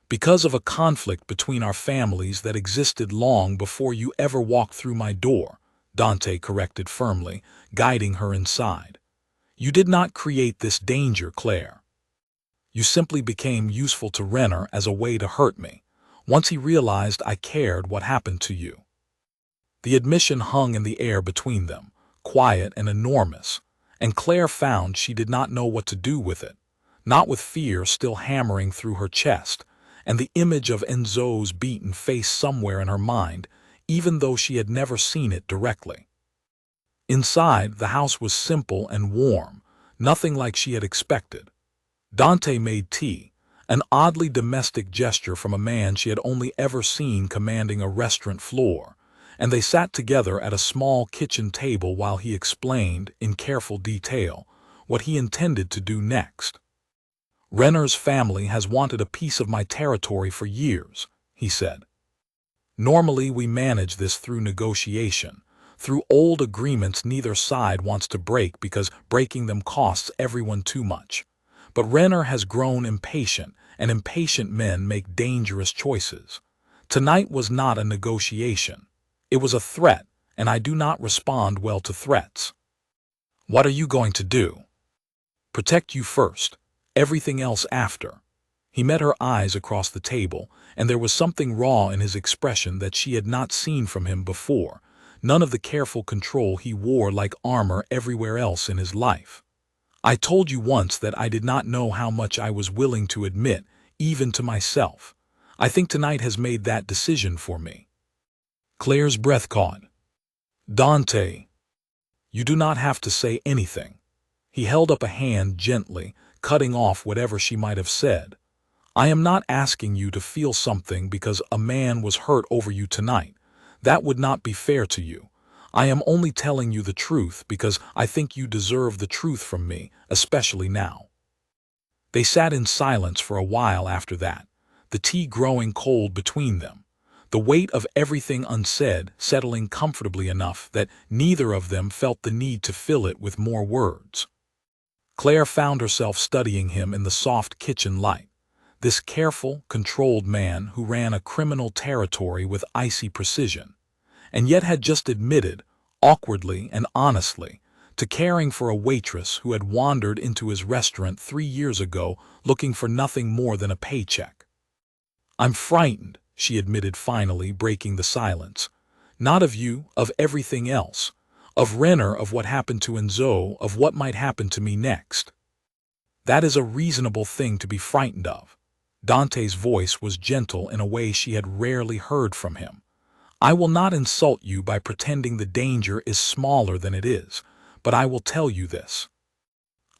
Because of a conflict between our families that existed long before you ever walked through my door," Dante corrected firmly, guiding her inside. "You did not create this danger, Claire. You simply became useful to Renner as a way to hurt me. Once he realized I cared what happened to you." The admission hung in the air between them, quiet and enormous, and Claire found she did not know what to do with it, not with fear still hammering through her chest, and the image of Enzo's beaten face somewhere in her mind, even though she had never seen it directly. Inside, the house was simple and warm, nothing like she had expected. Dante made tea, an oddly domestic gesture from a man she had only ever seen commanding a restaurant floor, and they sat together at a small kitchen table while he explained, in careful detail, what he intended to do next. "Renner's family has wanted a piece of my territory for years," he said. "Normally we manage this through negotiation, through old agreements neither side wants to break because breaking them costs everyone too much. But Renner has grown impatient, and impatient men make dangerous choices. Tonight was not a negotiation. It was a threat, and I do not respond well to threats." "What are you going to do?" "Protect you first, everything else after." He met her eyes across the table, and there was something raw in his expression that she had not seen from him before, none of the careful control he wore like armor everywhere else in his life. "I told you once that I did not know how much I was willing to admit, even to myself. I think tonight has made that decision for me." Claire's breath caught. "Dante, you do not have to say anything." He held up a hand gently, cutting off whatever she might have said. "I am not asking you to feel something because a man was hurt over you tonight. That would not be fair to you. I am only telling you the truth because I think you deserve the truth from me, especially now." They sat in silence for a while after that, the tea growing cold between them, the weight of everything unsaid settling comfortably enough that neither of them felt the need to fill it with more words. Claire found herself studying him in the soft kitchen light, this careful, controlled man who ran a criminal territory with icy precision, and yet had just admitted, awkwardly and honestly, to caring for a waitress who had wandered into his restaurant 3 years ago looking for nothing more than a paycheck. "I'm frightened," she admitted finally, breaking the silence. "Not of you, of everything else. Of Renner, of what happened to Enzo, of what might happen to me next." That is a reasonable thing to be frightened of. Dante's voice was gentle in a way she had rarely heard from him. I will not insult you by pretending the danger is smaller than it is, but I will tell you this.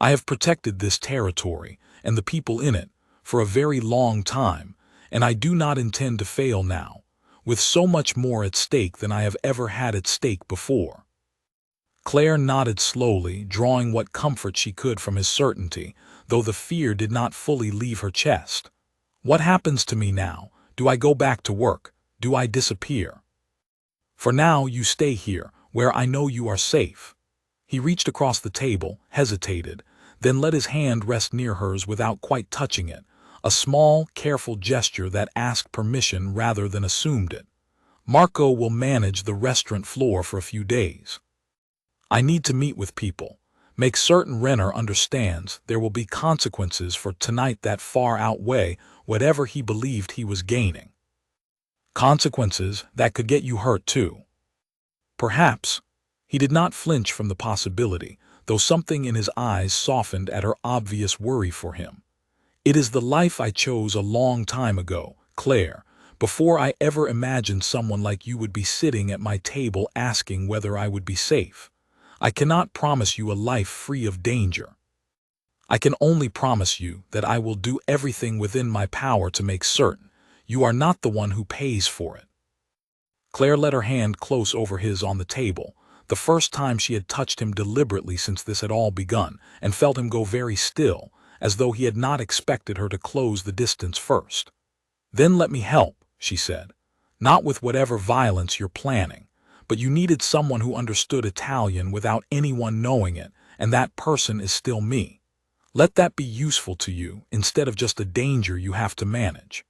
I have protected this territory and the people in it for a very long time, and I do not intend to fail now, with so much more at stake than I have ever had at stake before. Claire nodded slowly, drawing what comfort she could from his certainty, though the fear did not fully leave her chest. What happens to me now? Do I go back to work? Do I disappear? For now, you stay here, where I know you are safe. He reached across the table, hesitated, then let his hand rest near hers without quite touching it, a small, careful gesture that asked permission rather than assumed it. Marco will manage the restaurant floor for a few days. I need to meet with people. Make certain Renner understands there will be consequences for tonight that far outweigh whatever he believed he was gaining. Consequences that could get you hurt too. Perhaps. He did not flinch from the possibility, though something in his eyes softened at her obvious worry for him. It is the life I chose a long time ago, Claire, before I ever imagined someone like you would be sitting at my table asking whether I would be safe. I cannot promise you a life free of danger. I can only promise you that I will do everything within my power to make certain you are not the one who pays for it. Claire let her hand close over his on the table, the first time she had touched him deliberately since this had all begun, and felt him go very still, as though he had not expected her to close the distance first. Then let me help, she said. Not with whatever violence you're planning, but you needed someone who understood Italian without anyone knowing it, and that person is still me. Let that be useful to you instead of just a danger you have to manage.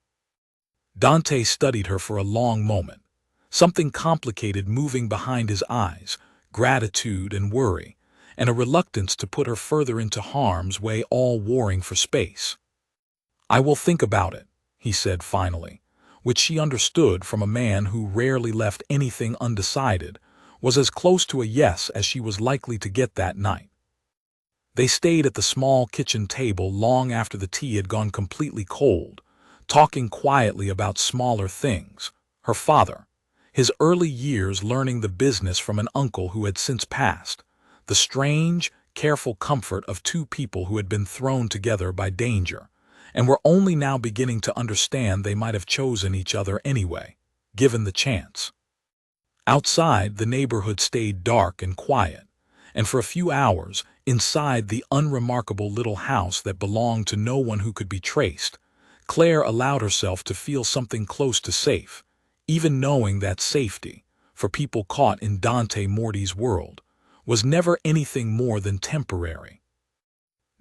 Dante studied her for a long moment, something complicated moving behind his eyes, gratitude and worry, and a reluctance to put her further into harm's way, all warring for space. I will think about it, he said finally, which she understood from a man who rarely left anything undecided, was as close to a yes as she was likely to get that night. They stayed at the small kitchen table long after the tea had gone completely cold, talking quietly about smaller things, her father, his early years learning the business from an uncle who had since passed, the strange, careful comfort of two people who had been thrown together by danger, and were only now beginning to understand they might have chosen each other anyway, given the chance. Outside, the neighborhood stayed dark and quiet, and for a few hours, inside the unremarkable little house that belonged to no one who could be traced, Claire allowed herself to feel something close to safe, even knowing that safety, for people caught in Dante Morti's world, was never anything more than temporary.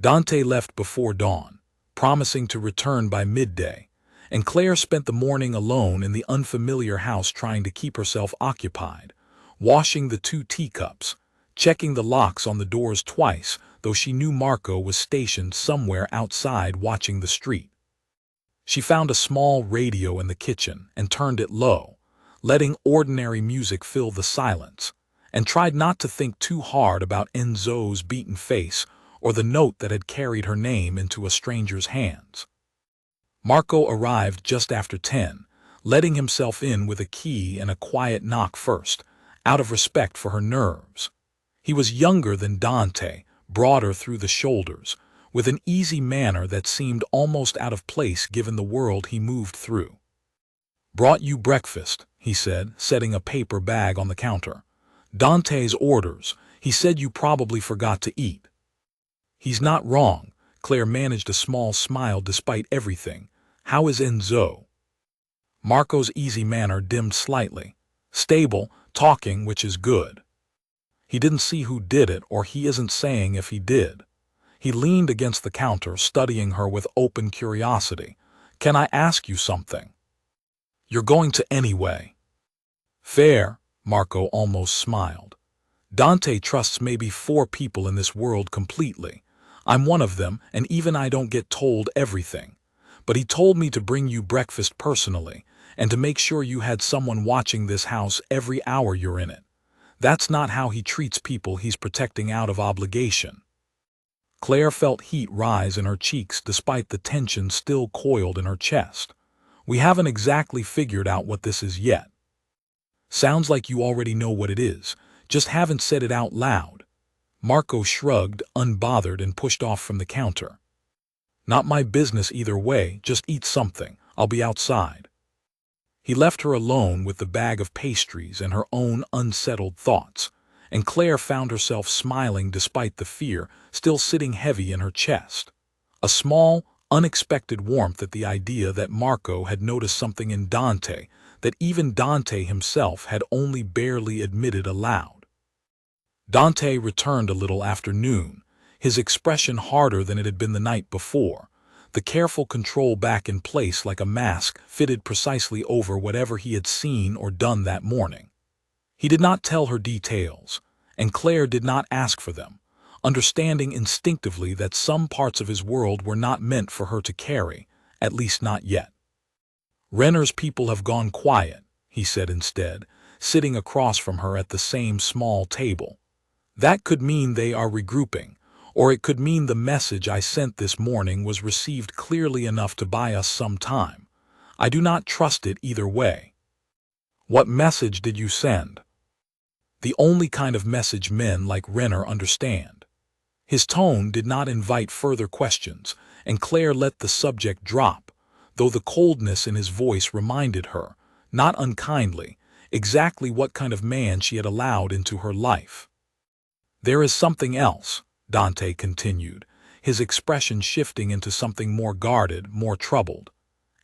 Dante left before dawn, promising to return by midday, and Claire spent the morning alone in the unfamiliar house trying to keep herself occupied, washing the 2 teacups, checking the locks on the doors twice, though she knew Marco was stationed somewhere outside watching the street. She found a small radio in the kitchen and turned it low, letting ordinary music fill the silence, and tried not to think too hard about Enzo's beaten face or the note that had carried her name into a stranger's hands. Marco arrived just after 10, letting himself in with a key and a quiet knock first, out of respect for her nerves. He was younger than Dante, broader through the shoulders, with an easy manner that seemed almost out of place given the world he moved through. "Brought you breakfast," he said, setting a paper bag on the counter. "Dante's orders. He said you probably forgot to eat." "He's not wrong." Claire managed a small smile despite everything. "How is Enzo?" Marco's easy manner dimmed slightly. "Stable, talking, which is good. He didn't see who did it, or he isn't saying if he did." He leaned against the counter, studying her with open curiosity. "Can I ask you something?" "You're going to anyway." "Fair," Marco almost smiled. "Dante trusts maybe 4 people in this world completely. I'm one of them, and even I don't get told everything. But he told me to bring you breakfast personally, and to make sure you had someone watching this house every hour you're in it. That's not how he treats people he's protecting out of obligation." Claire felt heat rise in her cheeks despite the tension still coiled in her chest. "We haven't exactly figured out what this is yet." "Sounds like you already know what it is, just haven't said it out loud." Marco shrugged, unbothered, and pushed off from the counter. "Not my business either way, just eat something. I'll be outside." He left her alone with the bag of pastries and her own unsettled thoughts, and Claire found herself smiling despite the fear still sitting heavy in her chest. A small, unexpected warmth at the idea that Marco had noticed something in Dante that even Dante himself had only barely admitted aloud. Dante returned a little after noon, his expression harder than it had been the night before, the careful control back in place like a mask fitted precisely over whatever he had seen or done that morning. He did not tell her details, and Claire did not ask for them, understanding instinctively that some parts of his world were not meant for her to carry, at least not yet. "Renner's people have gone quiet," he said instead, sitting across from her at the same small table. "That could mean they are regrouping, or it could mean the message I sent this morning was received clearly enough to buy us some time. I do not trust it either way." "What message did you send?" "The only kind of message men like Renner understand." His tone did not invite further questions, and Claire let the subject drop, though the coldness in his voice reminded her, not unkindly, exactly what kind of man she had allowed into her life. "There is something else," Dante continued, his expression shifting into something more guarded, more troubled.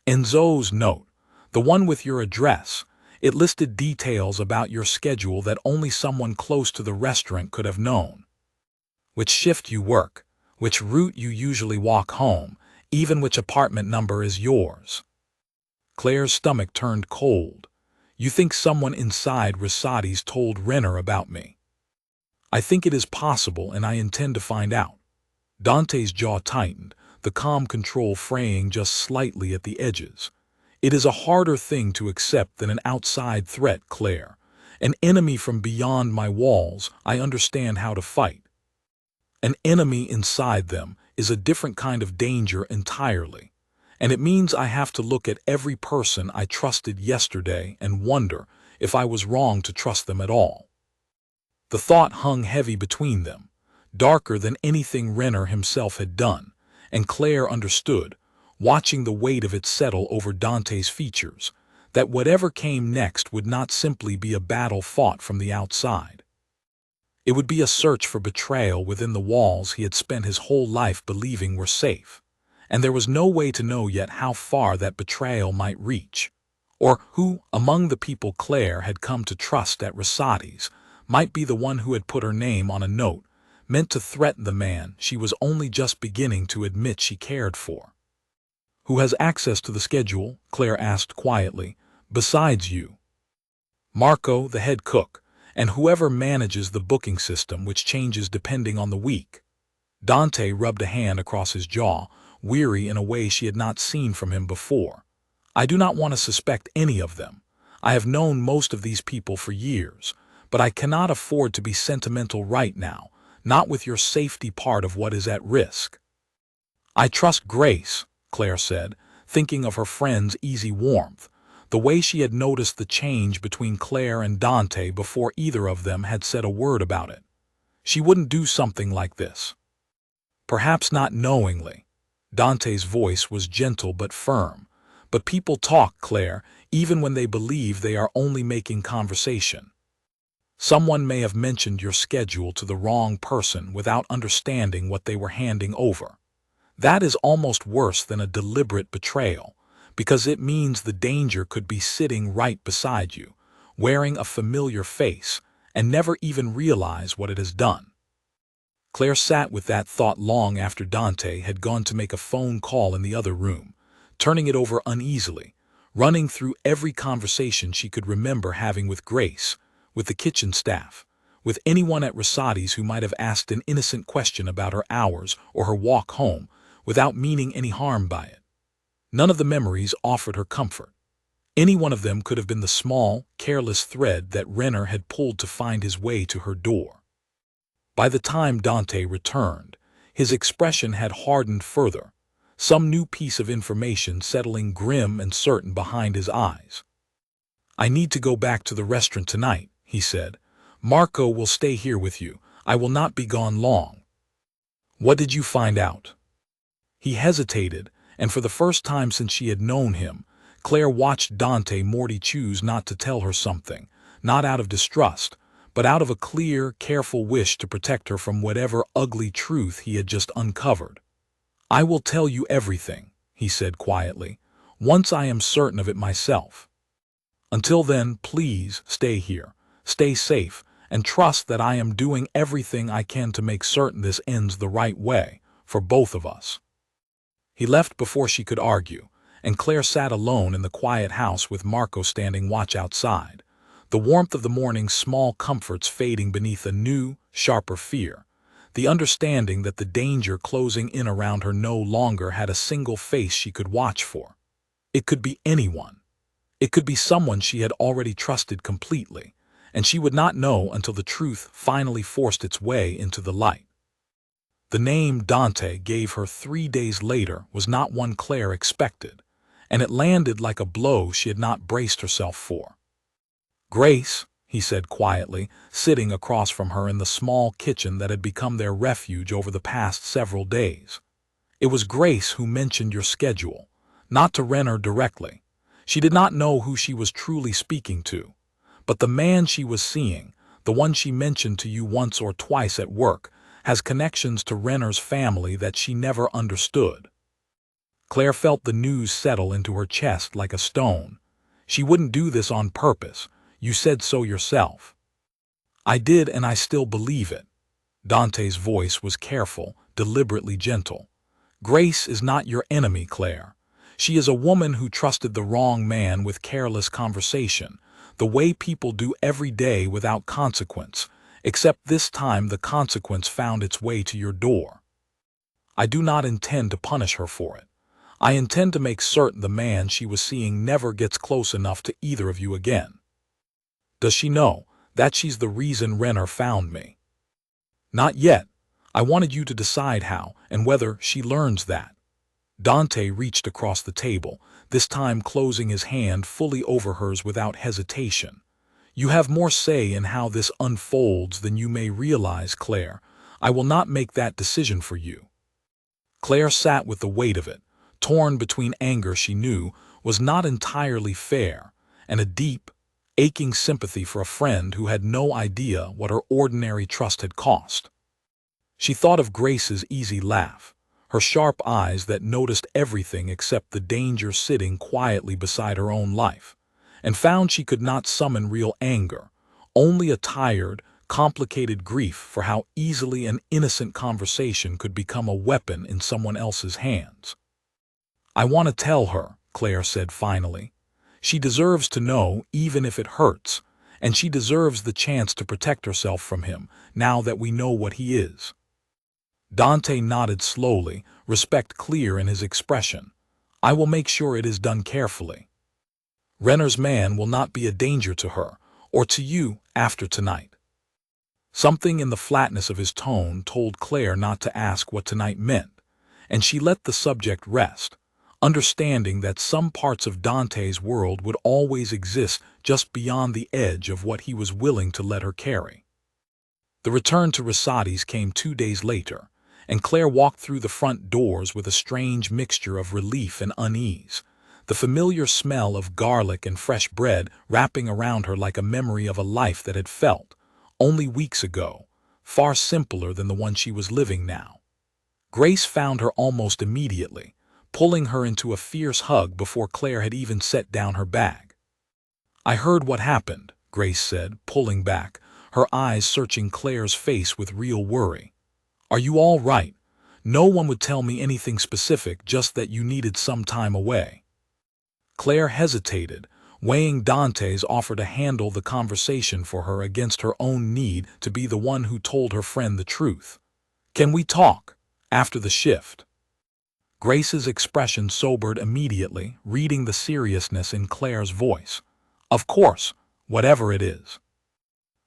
"Enzo's note, the one with your address, it listed details about your schedule that only someone close to the restaurant could have known. Which shift you work, which route you usually walk home, even which apartment number is yours." Claire's stomach turned cold. "You think someone inside Rosati's told Renner about me?" "I think it is possible, and I intend to find out." Dante's jaw tightened, the calm control fraying just slightly at the edges. "It is a harder thing to accept than an outside threat, Claire. An enemy from beyond my walls I understand how to fight. An enemy inside them is a different kind of danger entirely, and it means I have to look at every person I trusted yesterday and wonder if I was wrong to trust them at all." The thought hung heavy between them, darker than anything Renner himself had done, and Claire understood, watching the weight of it settle over Dante's features, that whatever came next would not simply be a battle fought from the outside. It would be a search for betrayal within the walls he had spent his whole life believing were safe, and there was no way to know yet how far that betrayal might reach, or who, among the people Claire had come to trust at Rosati's, might be the one who had put her name on a note, meant to threaten the man she was only just beginning to admit she cared for. "Who has access to the schedule?" Claire asked quietly. "Besides you." "Marco, the head cook, and whoever manages the booking system, which changes depending on the week." Dante rubbed a hand across his jaw, weary in a way she had not seen from him before. "I do not want to suspect any of them. I have known most of these people for years, but I cannot afford to be sentimental right now, not with your safety part of what is at risk." "I trust Grace," Claire said, thinking of her friend's easy warmth, the way she had noticed the change between Claire and Dante before either of them had said a word about it. "She wouldn't do something like this." "Perhaps not knowingly." Dante's voice was gentle but firm. "But people talk, Claire, even when they believe they are only making conversation. Someone may have mentioned your schedule to the wrong person without understanding what they were handing over. That is almost worse than a deliberate betrayal, because it means the danger could be sitting right beside you, wearing a familiar face, and never even realize what it has done." Claire sat with that thought long after Dante had gone to make a phone call in the other room, turning it over uneasily, running through every conversation she could remember having with Grace, with the kitchen staff, with anyone at Rosati's who might have asked an innocent question about her hours or her walk home without meaning any harm by it. None of the memories offered her comfort. Any one of them could have been the small, careless thread that Renner had pulled to find his way to her door. By the time Dante returned, His expression had hardened further, some new piece of information settling grim and certain behind his eyes. "I need to go back to the restaurant tonight," he said. "Marco will stay here with you. I will not be gone long." "What did you find out?" He hesitated, and for the first time since she had known him, Claire watched Dante Morty choose not to tell her something, not out of distrust, but out of a clear, careful wish to protect her from whatever ugly truth he had just uncovered. "I will tell you everything," he said quietly, "once I am certain of it myself. Until then, please stay here, stay safe, and trust that I am doing everything I can to make certain this ends the right way, for both of us." He left before she could argue, and Claire sat alone in the quiet house with Marco standing watch outside, the warmth of the morning's small comforts fading beneath a new, sharper fear, the understanding that the danger closing in around her no longer had a single face she could watch for. It could be anyone. It could be someone she had already trusted completely, and she would not know until the truth finally forced its way into the light. The name Dante gave her 3 days later was not one Claire expected, and it landed like a blow she had not braced herself for. "Grace," he said quietly, sitting across from her in the small kitchen that had become their refuge over the past several days. "It was Grace who mentioned your schedule, not to Renner directly. She did not know who she was truly speaking to, but the man she was seeing, the one she mentioned to you once or twice at work, has connections to Renner's family that she never understood." Claire felt the news settle into her chest like a stone. "She wouldn't do this on purpose. You said so yourself." "I did, and I still believe it." Dante's voice was careful, deliberately gentle. "Grace is not your enemy, Claire. She is a woman who trusted the wrong man with careless conversation, the way people do every day without consequence, except this time the consequence found its way to your door. I do not intend to punish her for it. I intend to make certain the man she was seeing never gets close enough to either of you again." "Does she know that she's the reason Renner found me?" "Not yet. I wanted you to decide how and whether she learns that." Dante reached across the table, this time closing his hand fully over hers without hesitation. "You have more say in how this unfolds than you may realize, Claire. I will not make that decision for you." Claire sat with the weight of it, torn between anger she knew was not entirely fair, and a deep, aching sympathy for a friend who had no idea what her ordinary trust had cost. She thought of Grace's easy laugh, her sharp eyes that noticed everything except the danger sitting quietly beside her own life, and found she could not summon real anger, only a tired, complicated grief for how easily an innocent conversation could become a weapon in someone else's hands. "I want to tell her," Claire said finally. "She deserves to know, even if it hurts, and she deserves the chance to protect herself from him, now that we know what he is." Dante nodded slowly, respect clear in his expression. "I will make sure it is done carefully. Renner's man will not be a danger to her, or to you, after tonight." Something in the flatness of his tone told Claire not to ask what tonight meant, and she let the subject rest, understanding that some parts of Dante's world would always exist just beyond the edge of what he was willing to let her carry. The return to Rosati's came 2 days later, and Claire walked through the front doors with a strange mixture of relief and unease, the familiar smell of garlic and fresh bread wrapping around her like a memory of a life that had felt, only weeks ago, far simpler than the one she was living now. Grace found her almost immediately, pulling her into a fierce hug before Claire had even set down her bag. "I heard what happened," Grace said, pulling back, her eyes searching Claire's face with real worry. "Are you all right? No one would tell me anything specific, just that you needed some time away." Claire hesitated, weighing Dante's offer to handle the conversation for her against her own need to be the one who told her friend the truth. "Can we talk after the shift?" Grace's expression sobered immediately, reading the seriousness in Claire's voice. "Of course, whatever it is."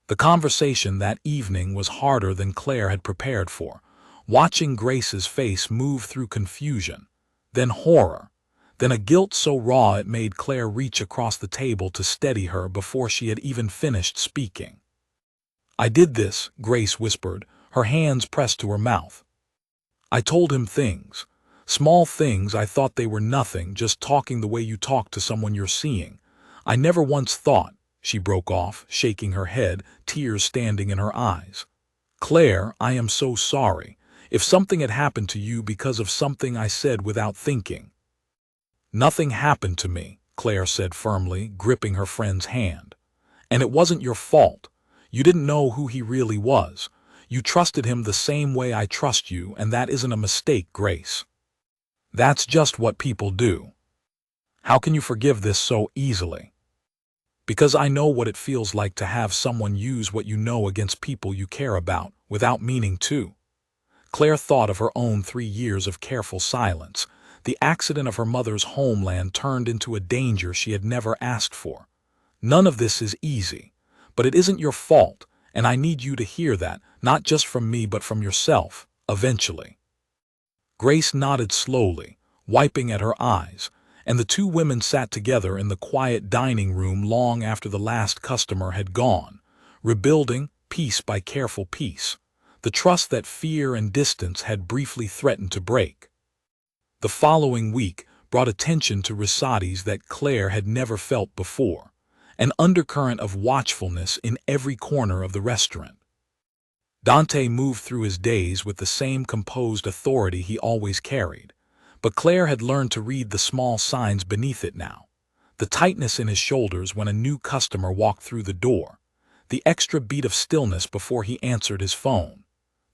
The conversation that evening was harder than Claire had prepared for, watching Grace's face move through confusion, then horror, then a guilt so raw it made Claire reach across the table to steady her before she had even finished speaking. "I did this," Grace whispered, her hands pressed to her mouth. "I told him things. Small things I thought they were nothing, just talking the way you talk to someone you're seeing. I never once thought," she broke off, shaking her head, tears standing in her eyes. "Claire, I am so sorry. If something had happened to you because of something I said without thinking." "Nothing happened to me," Claire said firmly, gripping her friend's hand. "And it wasn't your fault. You didn't know who he really was. You trusted him the same way I trust you, and that isn't a mistake, Grace. That's just what people do. How can you forgive this so easily?" "Because I know what it feels like to have someone use what you know against people you care about, without meaning to." Claire thought of her own 3 years of careful silence. The accident of her mother's homeland turned into a danger she had never asked for. "None of this is easy, but it isn't your fault, and I need you to hear that, not just from me but from yourself, eventually." Grace nodded slowly, wiping at her eyes, and the two women sat together in the quiet dining room long after the last customer had gone, rebuilding, piece by careful piece, the trust that fear and distance had briefly threatened to break. The following week brought attention to Risotti's that Claire had never felt before, an undercurrent of watchfulness in every corner of the restaurant. Dante moved through his days with the same composed authority he always carried, but Claire had learned to read the small signs beneath it now. The tightness in his shoulders when a new customer walked through the door, the extra beat of stillness before he answered his phone,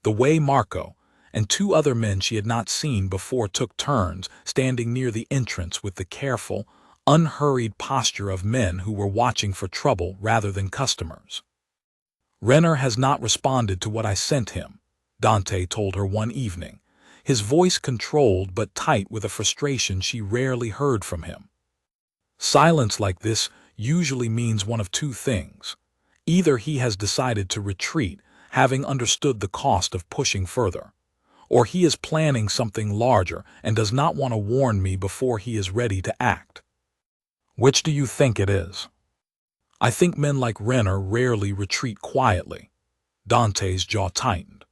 the way Marco and 2 other men she had not seen before took turns standing near the entrance with the careful, unhurried posture of men who were watching for trouble rather than customers. "Renner has not responded to what I sent him," Dante told her one evening, his voice controlled but tight with a frustration she rarely heard from him. Silence like this usually means one of 2 things. Either he has decided to retreat, having understood the cost of pushing further, or he is planning something larger and does not want to warn me before he is ready to act. Which do you think it is? "I think men like Renner rarely retreat quietly." Dante's jaw tightened.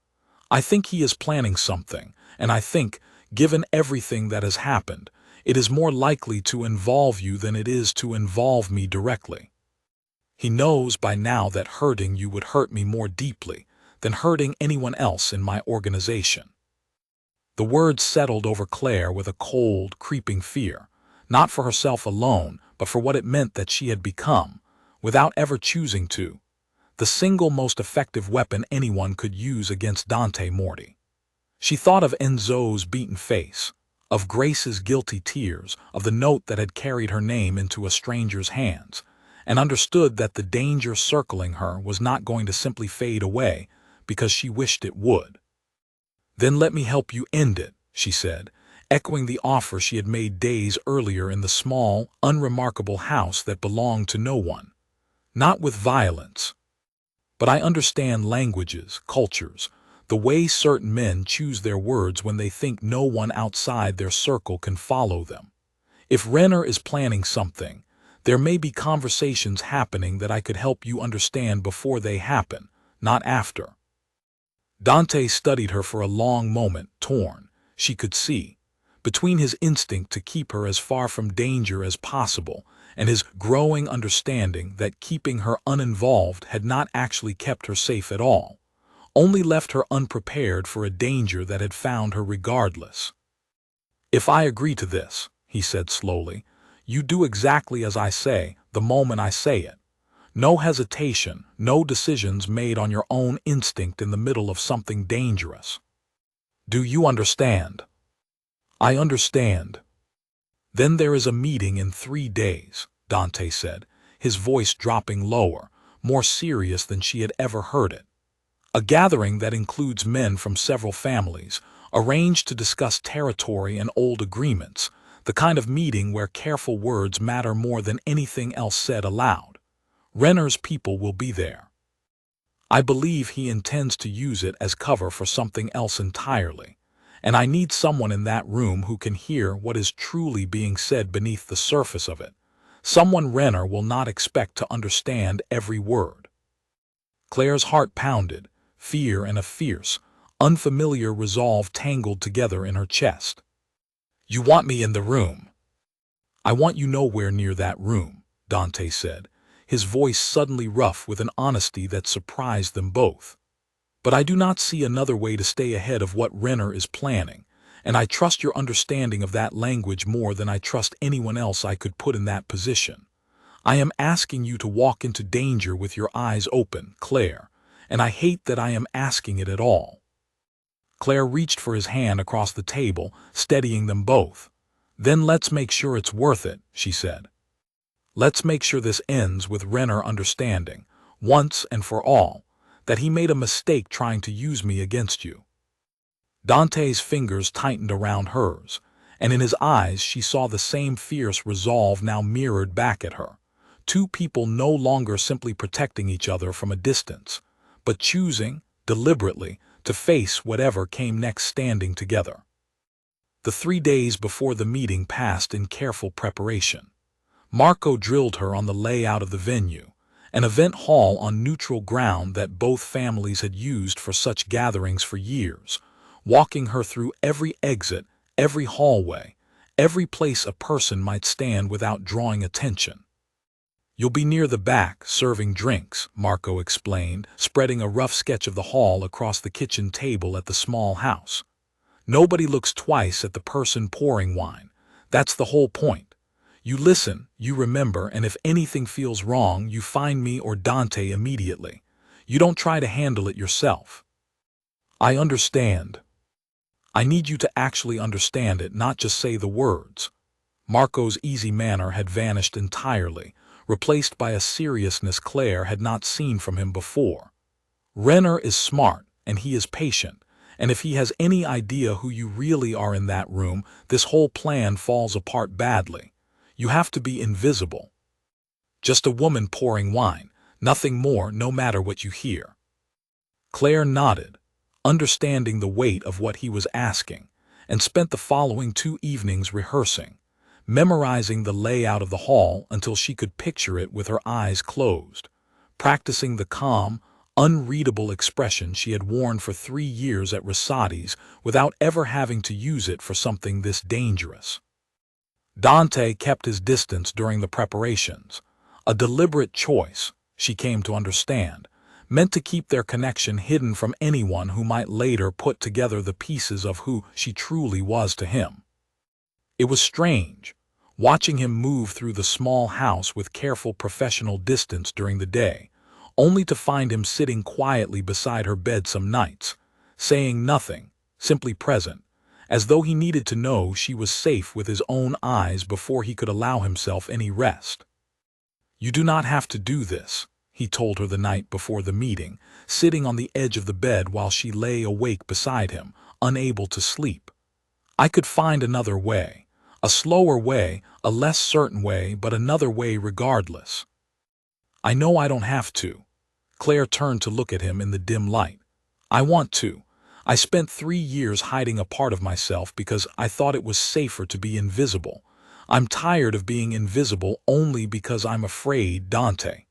"I think he is planning something, and I think, given everything that has happened, it is more likely to involve you than it is to involve me directly. He knows by now that hurting you would hurt me more deeply than hurting anyone else in my organization." The words settled over Claire with a cold, creeping fear, not for herself alone, but for what it meant that she had become, without ever choosing to, the single most effective weapon anyone could use against Dante Morty. She thought of Enzo's beaten face, of Grace's guilty tears, of the note that had carried her name into a stranger's hands, and understood that the danger circling her was not going to simply fade away because she wished it would. "Then let me help you end it," she said, echoing the offer she had made days earlier in the small, unremarkable house that belonged to no one. "Not with violence. But I understand languages, cultures, the way certain men choose their words when they think no one outside their circle can follow them. If Renner is planning something, there may be conversations happening that I could help you understand before they happen, not after." Dante studied her for a long moment, torn, she could see, between his instinct to keep her as far from danger as possible and his growing understanding that keeping her uninvolved had not actually kept her safe at all, only left her unprepared for a danger that had found her regardless. "If I agree to this," he said slowly, "you do exactly as I say the moment I say it. No hesitation, no decisions made on your own instinct in the middle of something dangerous. Do you understand?" "I understand." "Then there is a meeting in 3 days," Dante said, his voice dropping lower, more serious than she had ever heard it. "A gathering that includes men from several families, arranged to discuss territory and old agreements, the kind of meeting where careful words matter more than anything else said aloud. Renner's people will be there." I believe he intends to use it as cover for something else entirely, and I need someone in that room who can hear what is truly being said beneath the surface of it. Someone Renner will not expect to understand every word. Claire's heart pounded, fear and a fierce, unfamiliar resolve tangled together in her chest. "You want me in the room." "I want you nowhere near that room," Dante said, his voice suddenly rough with an honesty that surprised them both. "But I do not see another way to stay ahead of what Renner is planning, and I trust your understanding of that language more than I trust anyone else I could put in that position. I am asking you to walk into danger with your eyes open, Claire, and I hate that I am asking it at all." Claire reached for his hand across the table, steadying them both. "Then let's make sure it's worth it," she said. "Let's make sure this ends with Renner understanding, once and for all, that he made a mistake trying to use me against you." Dante's fingers tightened around hers, and in his eyes she saw the same fierce resolve now mirrored back at her. Two people no longer simply protecting each other from a distance, but choosing, deliberately, to face whatever came next, standing together. The 3 days before the meeting passed in careful preparation. Marco drilled her on the layout of the venue, an event hall on neutral ground that both families had used for such gatherings for years, walking her through every exit, every hallway, every place a person might stand without drawing attention. "You'll be near the back, serving drinks," Marco explained, spreading a rough sketch of the hall across the kitchen table at the small house. "Nobody looks twice at the person pouring wine. That's the whole point. You listen, you remember, and if anything feels wrong, you find me or Dante immediately. You don't try to handle it yourself." "I understand." "I need you to actually understand it, not just say the words." Marco's easy manner had vanished entirely, replaced by a seriousness Claire had not seen from him before. "Renner is smart, and he is patient, and if he has any idea who you really are in that room, this whole plan falls apart badly. You have to be invisible. Just a woman pouring wine, nothing more, no matter what you hear." Claire nodded, understanding the weight of what he was asking, and spent the following 2 evenings rehearsing, memorizing the layout of the hall until she could picture it with her eyes closed, practicing the calm, unreadable expression she had worn for 3 years at Rosati's without ever having to use it for something this dangerous. Dante kept his distance during the preparations, a deliberate choice, she came to understand, meant to keep their connection hidden from anyone who might later put together the pieces of who she truly was to him. It was strange, watching him move through the small house with careful professional distance during the day, only to find him sitting quietly beside her bed some nights, saying nothing, simply present, as though he needed to know she was safe with his own eyes before he could allow himself any rest. "You do not have to do this," he told her the night before the meeting, sitting on the edge of the bed while she lay awake beside him, unable to sleep. "I could find another way. A slower way, a less certain way, but another way regardless." "I know I don't have to." Claire turned to look at him in the dim light. "I want to. I spent 3 years hiding a part of myself because I thought it was safer to be invisible. I'm tired of being invisible only because I'm afraid, Dante.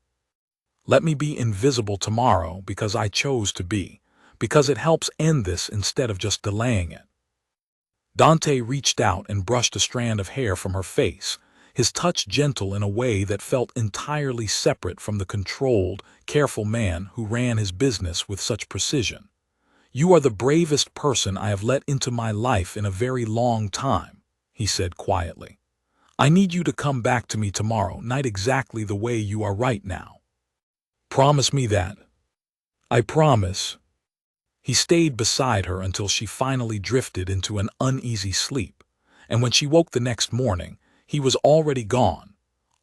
Let me be invisible tomorrow because I chose to be, because it helps end this instead of just delaying it." Dante reached out and brushed a strand of hair from her face, his touch gentle in a way that felt entirely separate from the controlled, careful man who ran his business with such precision. "You are the bravest person I have let into my life in a very long time," he said quietly. "I need you to come back to me tomorrow night exactly the way you are right now. Promise me that." "I promise." He stayed beside her until she finally drifted into an uneasy sleep, and when she woke the next morning, he was already gone,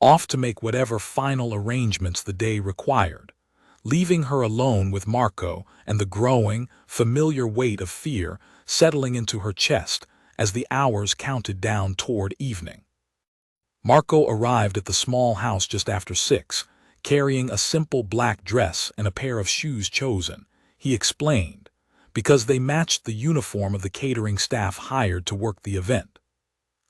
off to make whatever final arrangements the day required, leaving her alone with Marco and the growing, familiar weight of fear settling into her chest as the hours counted down toward evening. Marco arrived at the small house just after 6, carrying a simple black dress and a pair of shoes chosen, he explained, because they matched the uniform of the catering staff hired to work the event.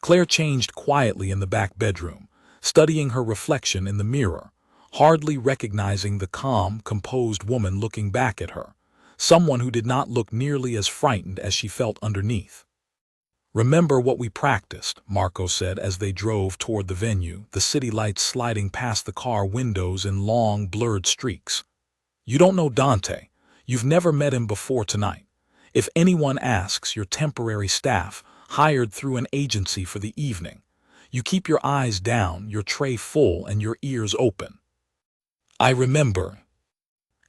Claire changed quietly in the back bedroom, studying her reflection in the mirror, hardly recognizing the calm, composed woman looking back at her, someone who did not look nearly as frightened as she felt underneath. "Remember what we practiced," Marco said as they drove toward the venue, the city lights sliding past the car windows in long, blurred streaks. "You don't know Dante. You've never met him before tonight. If anyone asks, your temporary staff, hired through an agency for the evening. You keep your eyes down, your tray full, and your ears open." "I remember.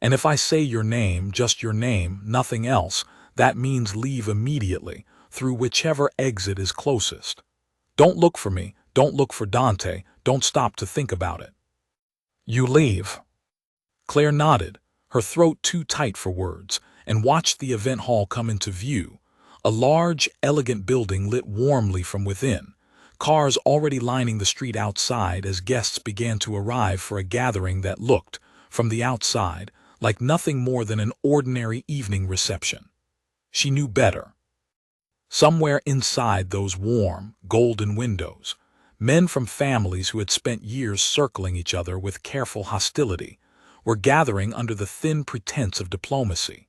And if I say your name, just your name, nothing else, that means leave immediately, through whichever exit is closest. Don't look for me, don't look for Dante, don't stop to think about it. You leave." Claire nodded, her throat too tight for words, and watched the event hall come into view, a large, elegant building lit warmly from within, cars already lining the street outside as guests began to arrive for a gathering that looked, from the outside, like nothing more than an ordinary evening reception. She knew better. Somewhere inside those warm, golden windows, men from families who had spent years circling each other with careful hostility were gathering under the thin pretense of diplomacy.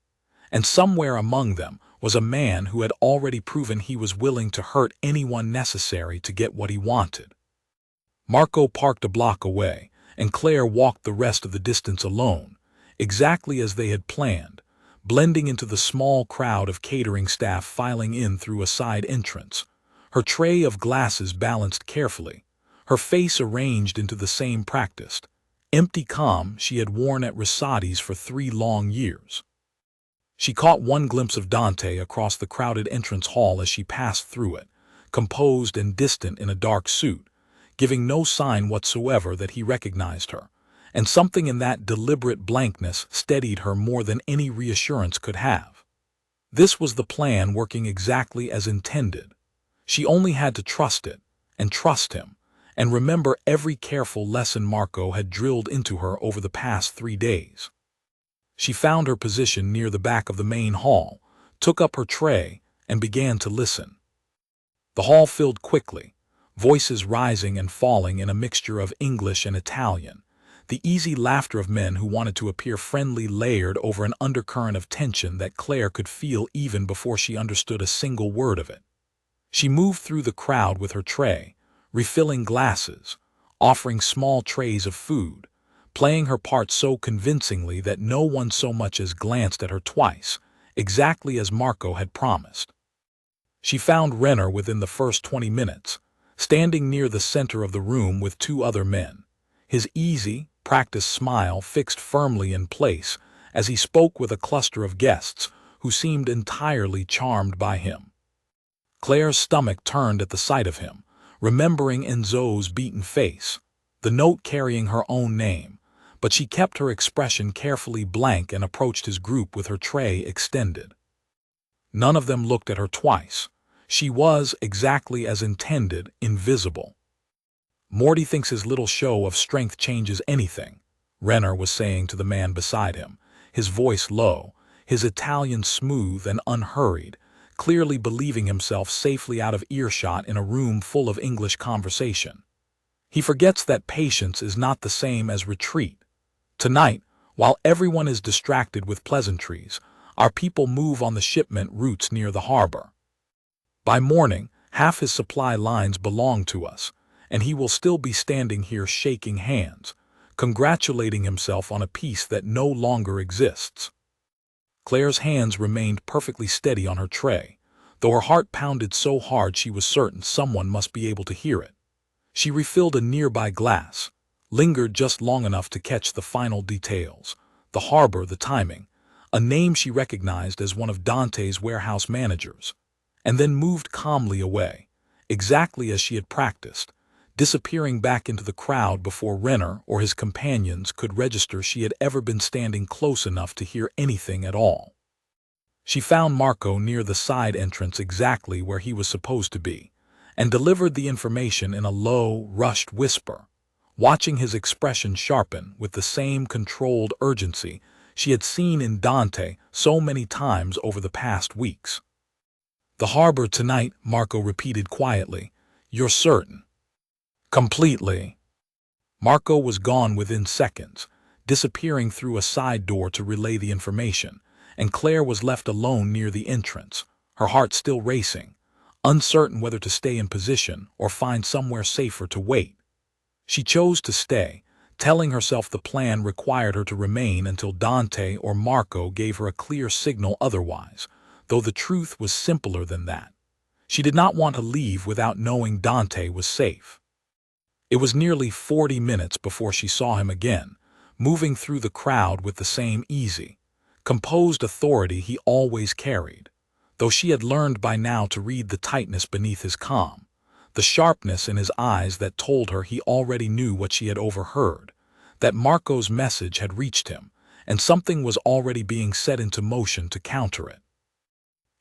And somewhere among them was a man who had already proven he was willing to hurt anyone necessary to get what he wanted. Marco parked a block away, and Claire walked the rest of the distance alone, exactly as they had planned, blending into the small crowd of catering staff filing in through a side entrance, her tray of glasses balanced carefully, her face arranged into the same practiced, empty calm she had worn at Rosati's for 3 long years. She caught one glimpse of Dante across the crowded entrance hall as she passed through it, composed and distant in a dark suit, giving no sign whatsoever that he recognized her, and something in that deliberate blankness steadied her more than any reassurance could have. This was the plan working exactly as intended. She only had to trust it, and trust him, and remember every careful lesson Marco had drilled into her over the past 3 days. She found her position near the back of the main hall, took up her tray, and began to listen. The hall filled quickly, voices rising and falling in a mixture of English and Italian, the easy laughter of men who wanted to appear friendly layered over an undercurrent of tension that Claire could feel even before she understood a single word of it. She moved through the crowd with her tray, refilling glasses, offering small trays of food, playing her part so convincingly that no one so much as glanced at her twice, exactly as Marco had promised. She found Renner within the first 20 minutes, standing near the center of the room with 2 other men, his easy, practiced smile fixed firmly in place as he spoke with a cluster of guests who seemed entirely charmed by him. Claire's stomach turned at the sight of him, remembering Enzo's beaten face, the note carrying her own name, but she kept her expression carefully blank and approached his group with her tray extended. None of them looked at her twice. She was, exactly as intended, invisible. "Morty thinks his little show of strength changes anything," Renner was saying to the man beside him, his voice low, his Italian smooth and unhurried, clearly believing himself safely out of earshot in a room full of English conversation. "He forgets that patience is not the same as retreat. Tonight, while everyone is distracted with pleasantries, our people move on the shipment routes near the harbor. By morning, half his supply lines belong to us, and he will still be standing here shaking hands, congratulating himself on a peace that no longer exists." Claire's hands remained perfectly steady on her tray, though her heart pounded so hard she was certain someone must be able to hear it. She refilled a nearby glass, lingered just long enough to catch the final details, the harbor, the timing, a name she recognized as one of Dante's warehouse managers, and then moved calmly away, exactly as she had practiced, disappearing back into the crowd before Renner or his companions could register she had ever been standing close enough to hear anything at all. She found Marco near the side entrance exactly where he was supposed to be, and delivered the information in a low, rushed whisper, watching his expression sharpen with the same controlled urgency she had seen in Dante so many times over the past weeks. "The harbor tonight," Marco repeated quietly. "You're certain?" "Completely." Marco was gone within seconds, disappearing through a side door to relay the information, and Claire was left alone near the entrance, her heart still racing, uncertain whether to stay in position or find somewhere safer to wait. She chose to stay, telling herself the plan required her to remain until Dante or Marco gave her a clear signal otherwise, though the truth was simpler than that. She did not want to leave without knowing Dante was safe. It was nearly 40 minutes before she saw him again, moving through the crowd with the same easy, composed authority he always carried, though she had learned by now to read the tightness beneath his calm, the sharpness in his eyes that told her he already knew what she had overheard, that Marco's message had reached him, and something was already being set into motion to counter it.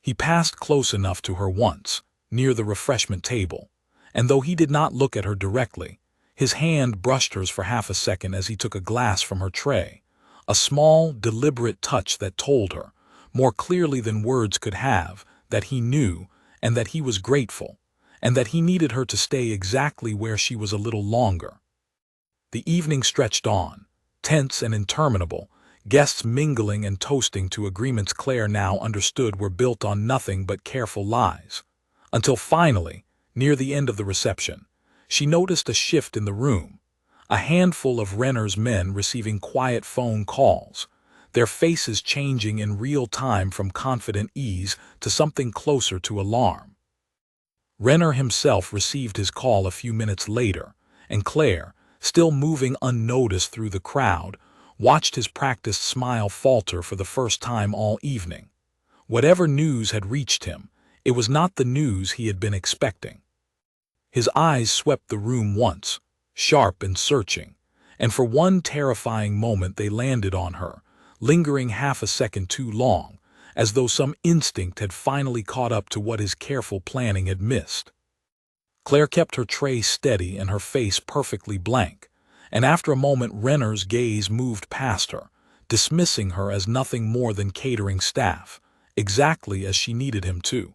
He passed close enough to her once, near the refreshment table, and though he did not look at her directly, his hand brushed hers for half a second as he took a glass from her tray, a small, deliberate touch that told her, more clearly than words could have, that he knew, and that he was grateful, and that he needed her to stay exactly where she was a little longer. The evening stretched on, tense and interminable, guests mingling and toasting to agreements Claire now understood were built on nothing but careful lies, until finally, near the end of the reception, she noticed a shift in the room, a handful of Renner's men receiving quiet phone calls, their faces changing in real time from confident ease to something closer to alarm. Renner himself received his call a few minutes later, and Claire, still moving unnoticed through the crowd, watched his practiced smile falter for the first time all evening. Whatever news had reached him, it was not the news he had been expecting. His eyes swept the room once, sharp and searching, and for one terrifying moment they landed on her, lingering half a second too long, as though some instinct had finally caught up to what his careful planning had missed. Claire kept her tray steady and her face perfectly blank, and after a moment Renner's gaze moved past her, dismissing her as nothing more than catering staff, exactly as she needed him to.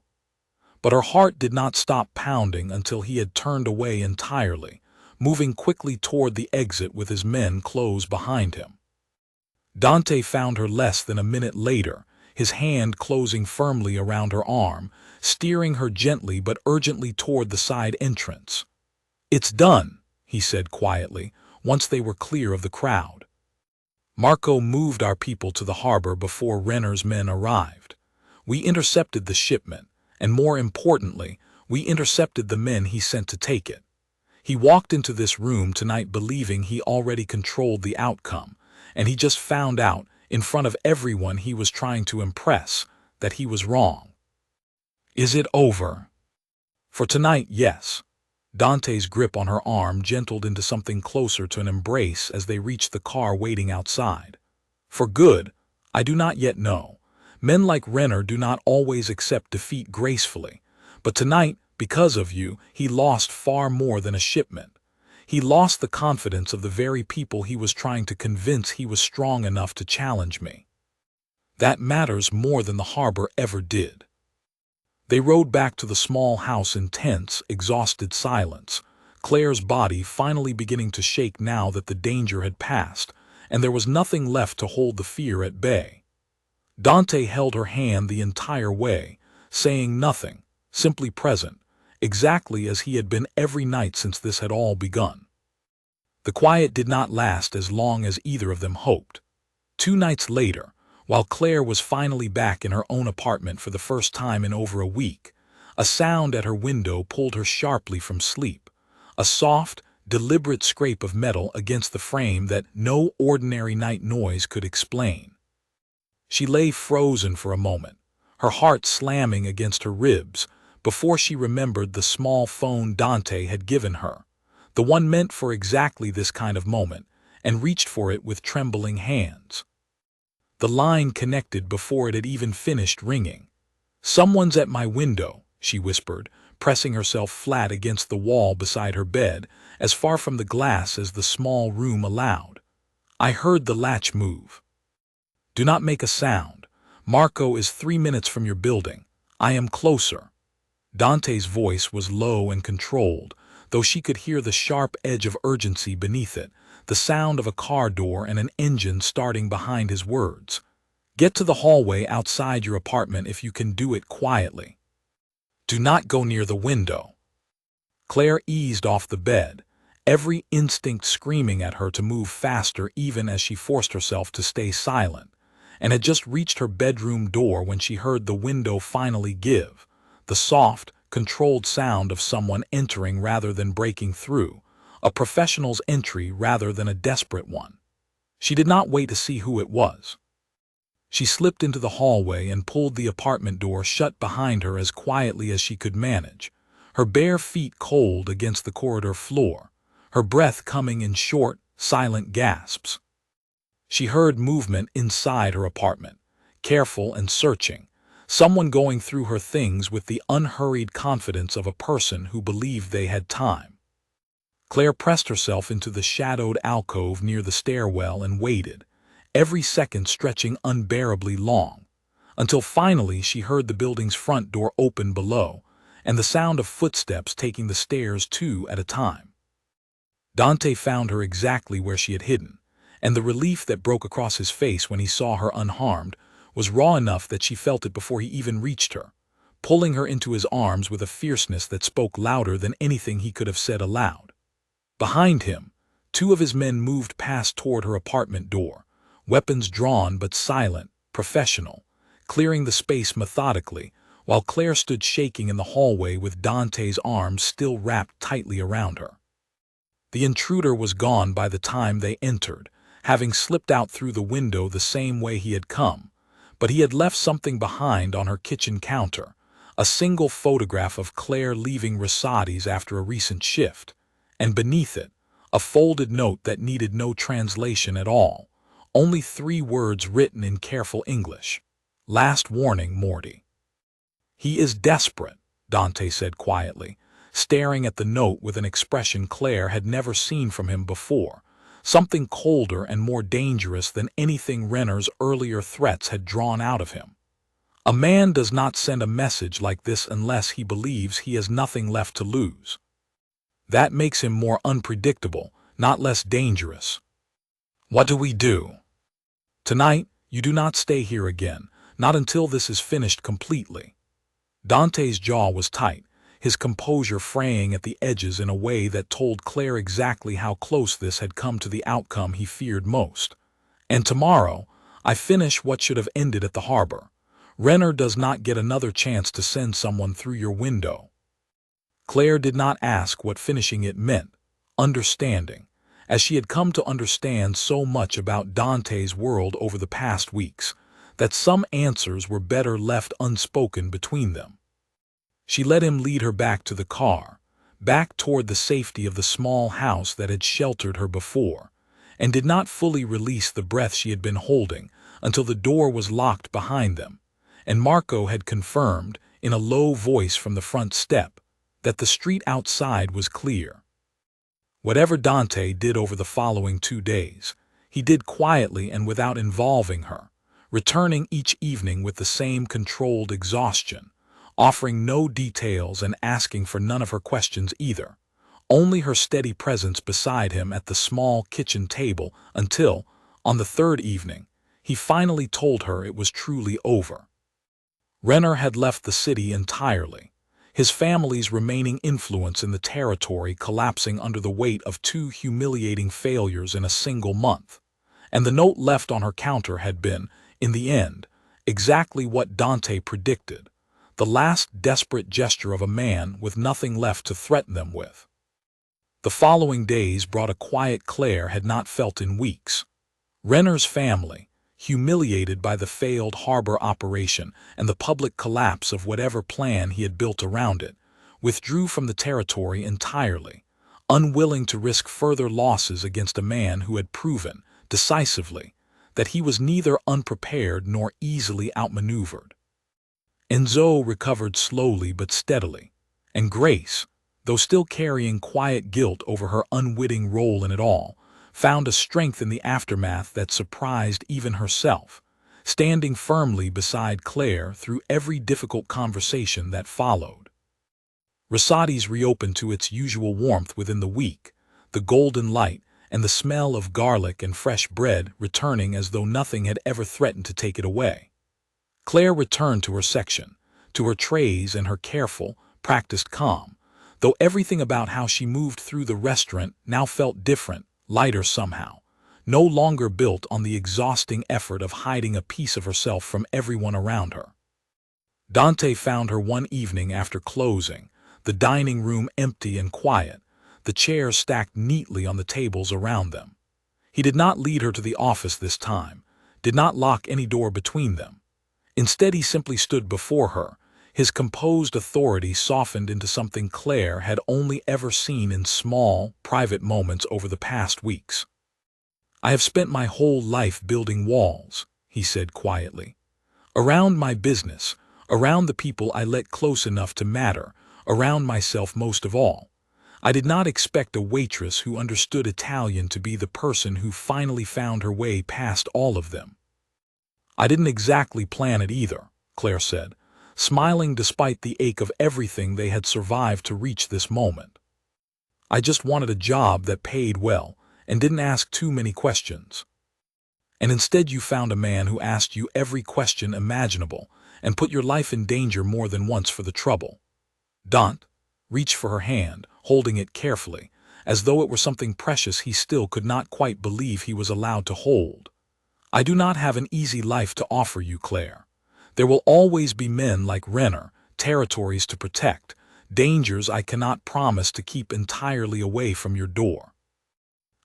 But her heart did not stop pounding until he had turned away entirely, moving quickly toward the exit with his men close behind him. Dante found her less than a minute later, his hand closing firmly around her arm, steering her gently but urgently toward the side entrance. "It's done," he said quietly, once they were clear of the crowd. "Marco moved our people to the harbor before Renner's men arrived. We intercepted the shipment, and more importantly, we intercepted the men he sent to take it. He walked into this room tonight believing he already controlled the outcome, and he just found out, in front of everyone he was trying to impress, that he was wrong." "Is it over?" "For tonight, yes." Dante's grip on her arm gentled into something closer to an embrace as they reached the car waiting outside. "For good, I do not yet know. Men like Renner do not always accept defeat gracefully, but tonight, because of you, he lost far more than a shipment. He lost the confidence of the very people he was trying to convince he was strong enough to challenge me. That matters more than the harbor ever did." They rode back to the small house in tense, exhausted silence, Claire's body finally beginning to shake now that the danger had passed, and there was nothing left to hold the fear at bay. Dante held her hand the entire way, saying nothing, simply present, exactly as he had been every night since this had all begun. The quiet did not last as long as either of them hoped. 2 nights later, while Claire was finally back in her own apartment for the first time in over a week, a sound at her window pulled her sharply from sleep, a soft, deliberate scrape of metal against the frame that no ordinary night noise could explain. She lay frozen for a moment, her heart slamming against her ribs, before she remembered the small phone Dante had given her, the one meant for exactly this kind of moment, and reached for it with trembling hands. The line connected before it had even finished ringing. "Someone's at my window," she whispered, pressing herself flat against the wall beside her bed, as far from the glass as the small room allowed. I heard the latch move. Do not make a sound. Marco is 3 minutes from your building. I am closer. Dante's voice was low and controlled, though she could hear the sharp edge of urgency beneath it, the sound of a car door and an engine starting behind his words. Get to the hallway outside your apartment if you can do it quietly. Do not go near the window. Claire eased off the bed, every instinct screaming at her to move faster even as she forced herself to stay silent, and had just reached her bedroom door when she heard the window finally give, the soft, controlled sound of someone entering rather than breaking through, a professional's entry rather than a desperate one. She did not wait to see who it was. She slipped into the hallway and pulled the apartment door shut behind her as quietly as she could manage, her bare feet cold against the corridor floor, her breath coming in short, silent gasps. She heard movement inside her apartment, careful and searching, someone going through her things with the unhurried confidence of a person who believed they had time. Claire pressed herself into the shadowed alcove near the stairwell and waited, every second stretching unbearably long, until finally she heard the building's front door open below, and the sound of footsteps taking the stairs 2 at a time. Dante found her exactly where she had hidden, and the relief that broke across his face when he saw her unharmed was raw enough that she felt it before he even reached her, pulling her into his arms with a fierceness that spoke louder than anything he could have said aloud. Behind him, 2 of his men moved past toward her apartment door, weapons drawn but silent, professional, clearing the space methodically, while Claire stood shaking in the hallway with Dante's arms still wrapped tightly around her. The intruder was gone by the time they entered, having slipped out through the window the same way he had come, but he had left something behind on her kitchen counter, a single photograph of Claire leaving Rosati's after a recent shift, and beneath it, a folded note that needed no translation at all, only 3 words written in careful English. Last warning, Morty. He is desperate, Dante said quietly, staring at the note with an expression Claire had never seen from him before, something colder and more dangerous than anything Renner's earlier threats had drawn out of him. A man does not send a message like this unless he believes he has nothing left to lose. That makes him more unpredictable, not less dangerous. What do we do? Tonight, you do not stay here again, not until this is finished completely. Dante's jaw was tight, his composure fraying at the edges in a way that told Claire exactly how close this had come to the outcome he feared most. And tomorrow, I finish what should have ended at the harbor. Renner does not get another chance to send someone through your window. Claire did not ask what finishing it meant, understanding, as she had come to understand so much about Dante's world over the past weeks, that some answers were better left unspoken between them. She let him lead her back to the car, back toward the safety of the small house that had sheltered her before, and did not fully release the breath she had been holding until the door was locked behind them, and Marco had confirmed, in a low voice from the front step, that the street outside was clear. Whatever Dante did over the following 2 days, he did quietly and without involving her, returning each evening with the same controlled exhaustion, offering no details and asking for none of her questions either, only her steady presence beside him at the small kitchen table until, on the 3rd evening, he finally told her it was truly over. Renner had left the city entirely, his family's remaining influence in the territory collapsing under the weight of 2 humiliating failures in a single month, and the note left on her counter had been, in the end, exactly what Dante predicted, the last desperate gesture of a man with nothing left to threaten them with. The following days brought a quiet Claire had not felt in weeks. Renner's family, humiliated by the failed harbor operation and the public collapse of whatever plan he had built around it, withdrew from the territory entirely, unwilling to risk further losses against a man who had proven, decisively, that he was neither unprepared nor easily outmaneuvered. Enzo recovered slowly but steadily, And Grace, though still carrying quiet guilt over her unwitting role in it all, found a strength in the aftermath that surprised even herself, standing firmly beside Claire through every difficult conversation that followed. Rosati's reopened to its usual warmth within the week, the golden light and the smell of garlic and fresh bread returning as though nothing had ever threatened to take it away. Claire returned to her section, to her trays and her careful, practiced calm, though everything about how she moved through the restaurant now felt different, lighter somehow, no longer built on the exhausting effort of hiding a piece of herself from everyone around her. Dante found her one evening after closing, the dining room empty and quiet, the chairs stacked neatly on the tables around them. He did not lead her to the office this time, did not lock any door between them. Instead, he simply stood before her, his composed authority softened into something Claire had only ever seen in small, private moments over the past weeks. "I have spent my whole life building walls," he said quietly. "Around my business, around the people I let close enough to matter, around myself most of all. I did not expect a waitress who understood Italian to be the person who finally found her way past all of them." "I didn't exactly plan it either," Claire said, smiling despite the ache of everything they had survived to reach this moment. "I just wanted a job that paid well and didn't ask too many questions. And instead you found a man who asked you every question imaginable and put your life in danger more than once for the trouble." Dante reached for her hand, holding it carefully, as though it were something precious he still could not quite believe he was allowed to hold. "I do not have an easy life to offer you, Claire. There will always be men like Renner, territories to protect, dangers I cannot promise to keep entirely away from your door."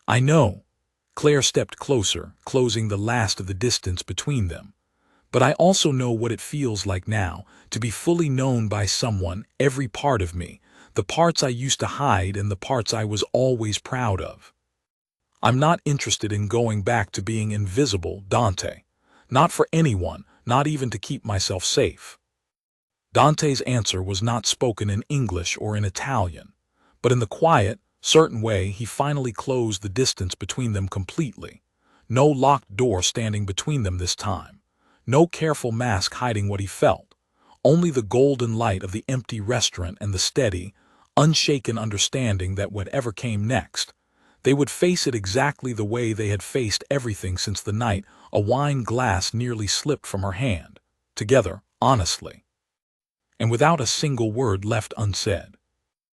"I know." Claire stepped closer, closing the last of the distance between them. "But I also know what it feels like now, to be fully known by someone, every part of me, the parts I used to hide and the parts I was always proud of. I'm not interested in going back to being invisible, Dante. Not for anyone, not even to keep myself safe." Dante's answer was not spoken in English or in Italian, but in the quiet, certain way he finally closed the distance between them completely. No locked door standing between them this time. No careful mask hiding what he felt. Only the golden light of the empty restaurant and the steady, unshaken understanding that whatever came next, they would face it exactly the way they had faced everything since the night a wine glass nearly slipped from her hand, together, honestly, and without a single word left unsaid.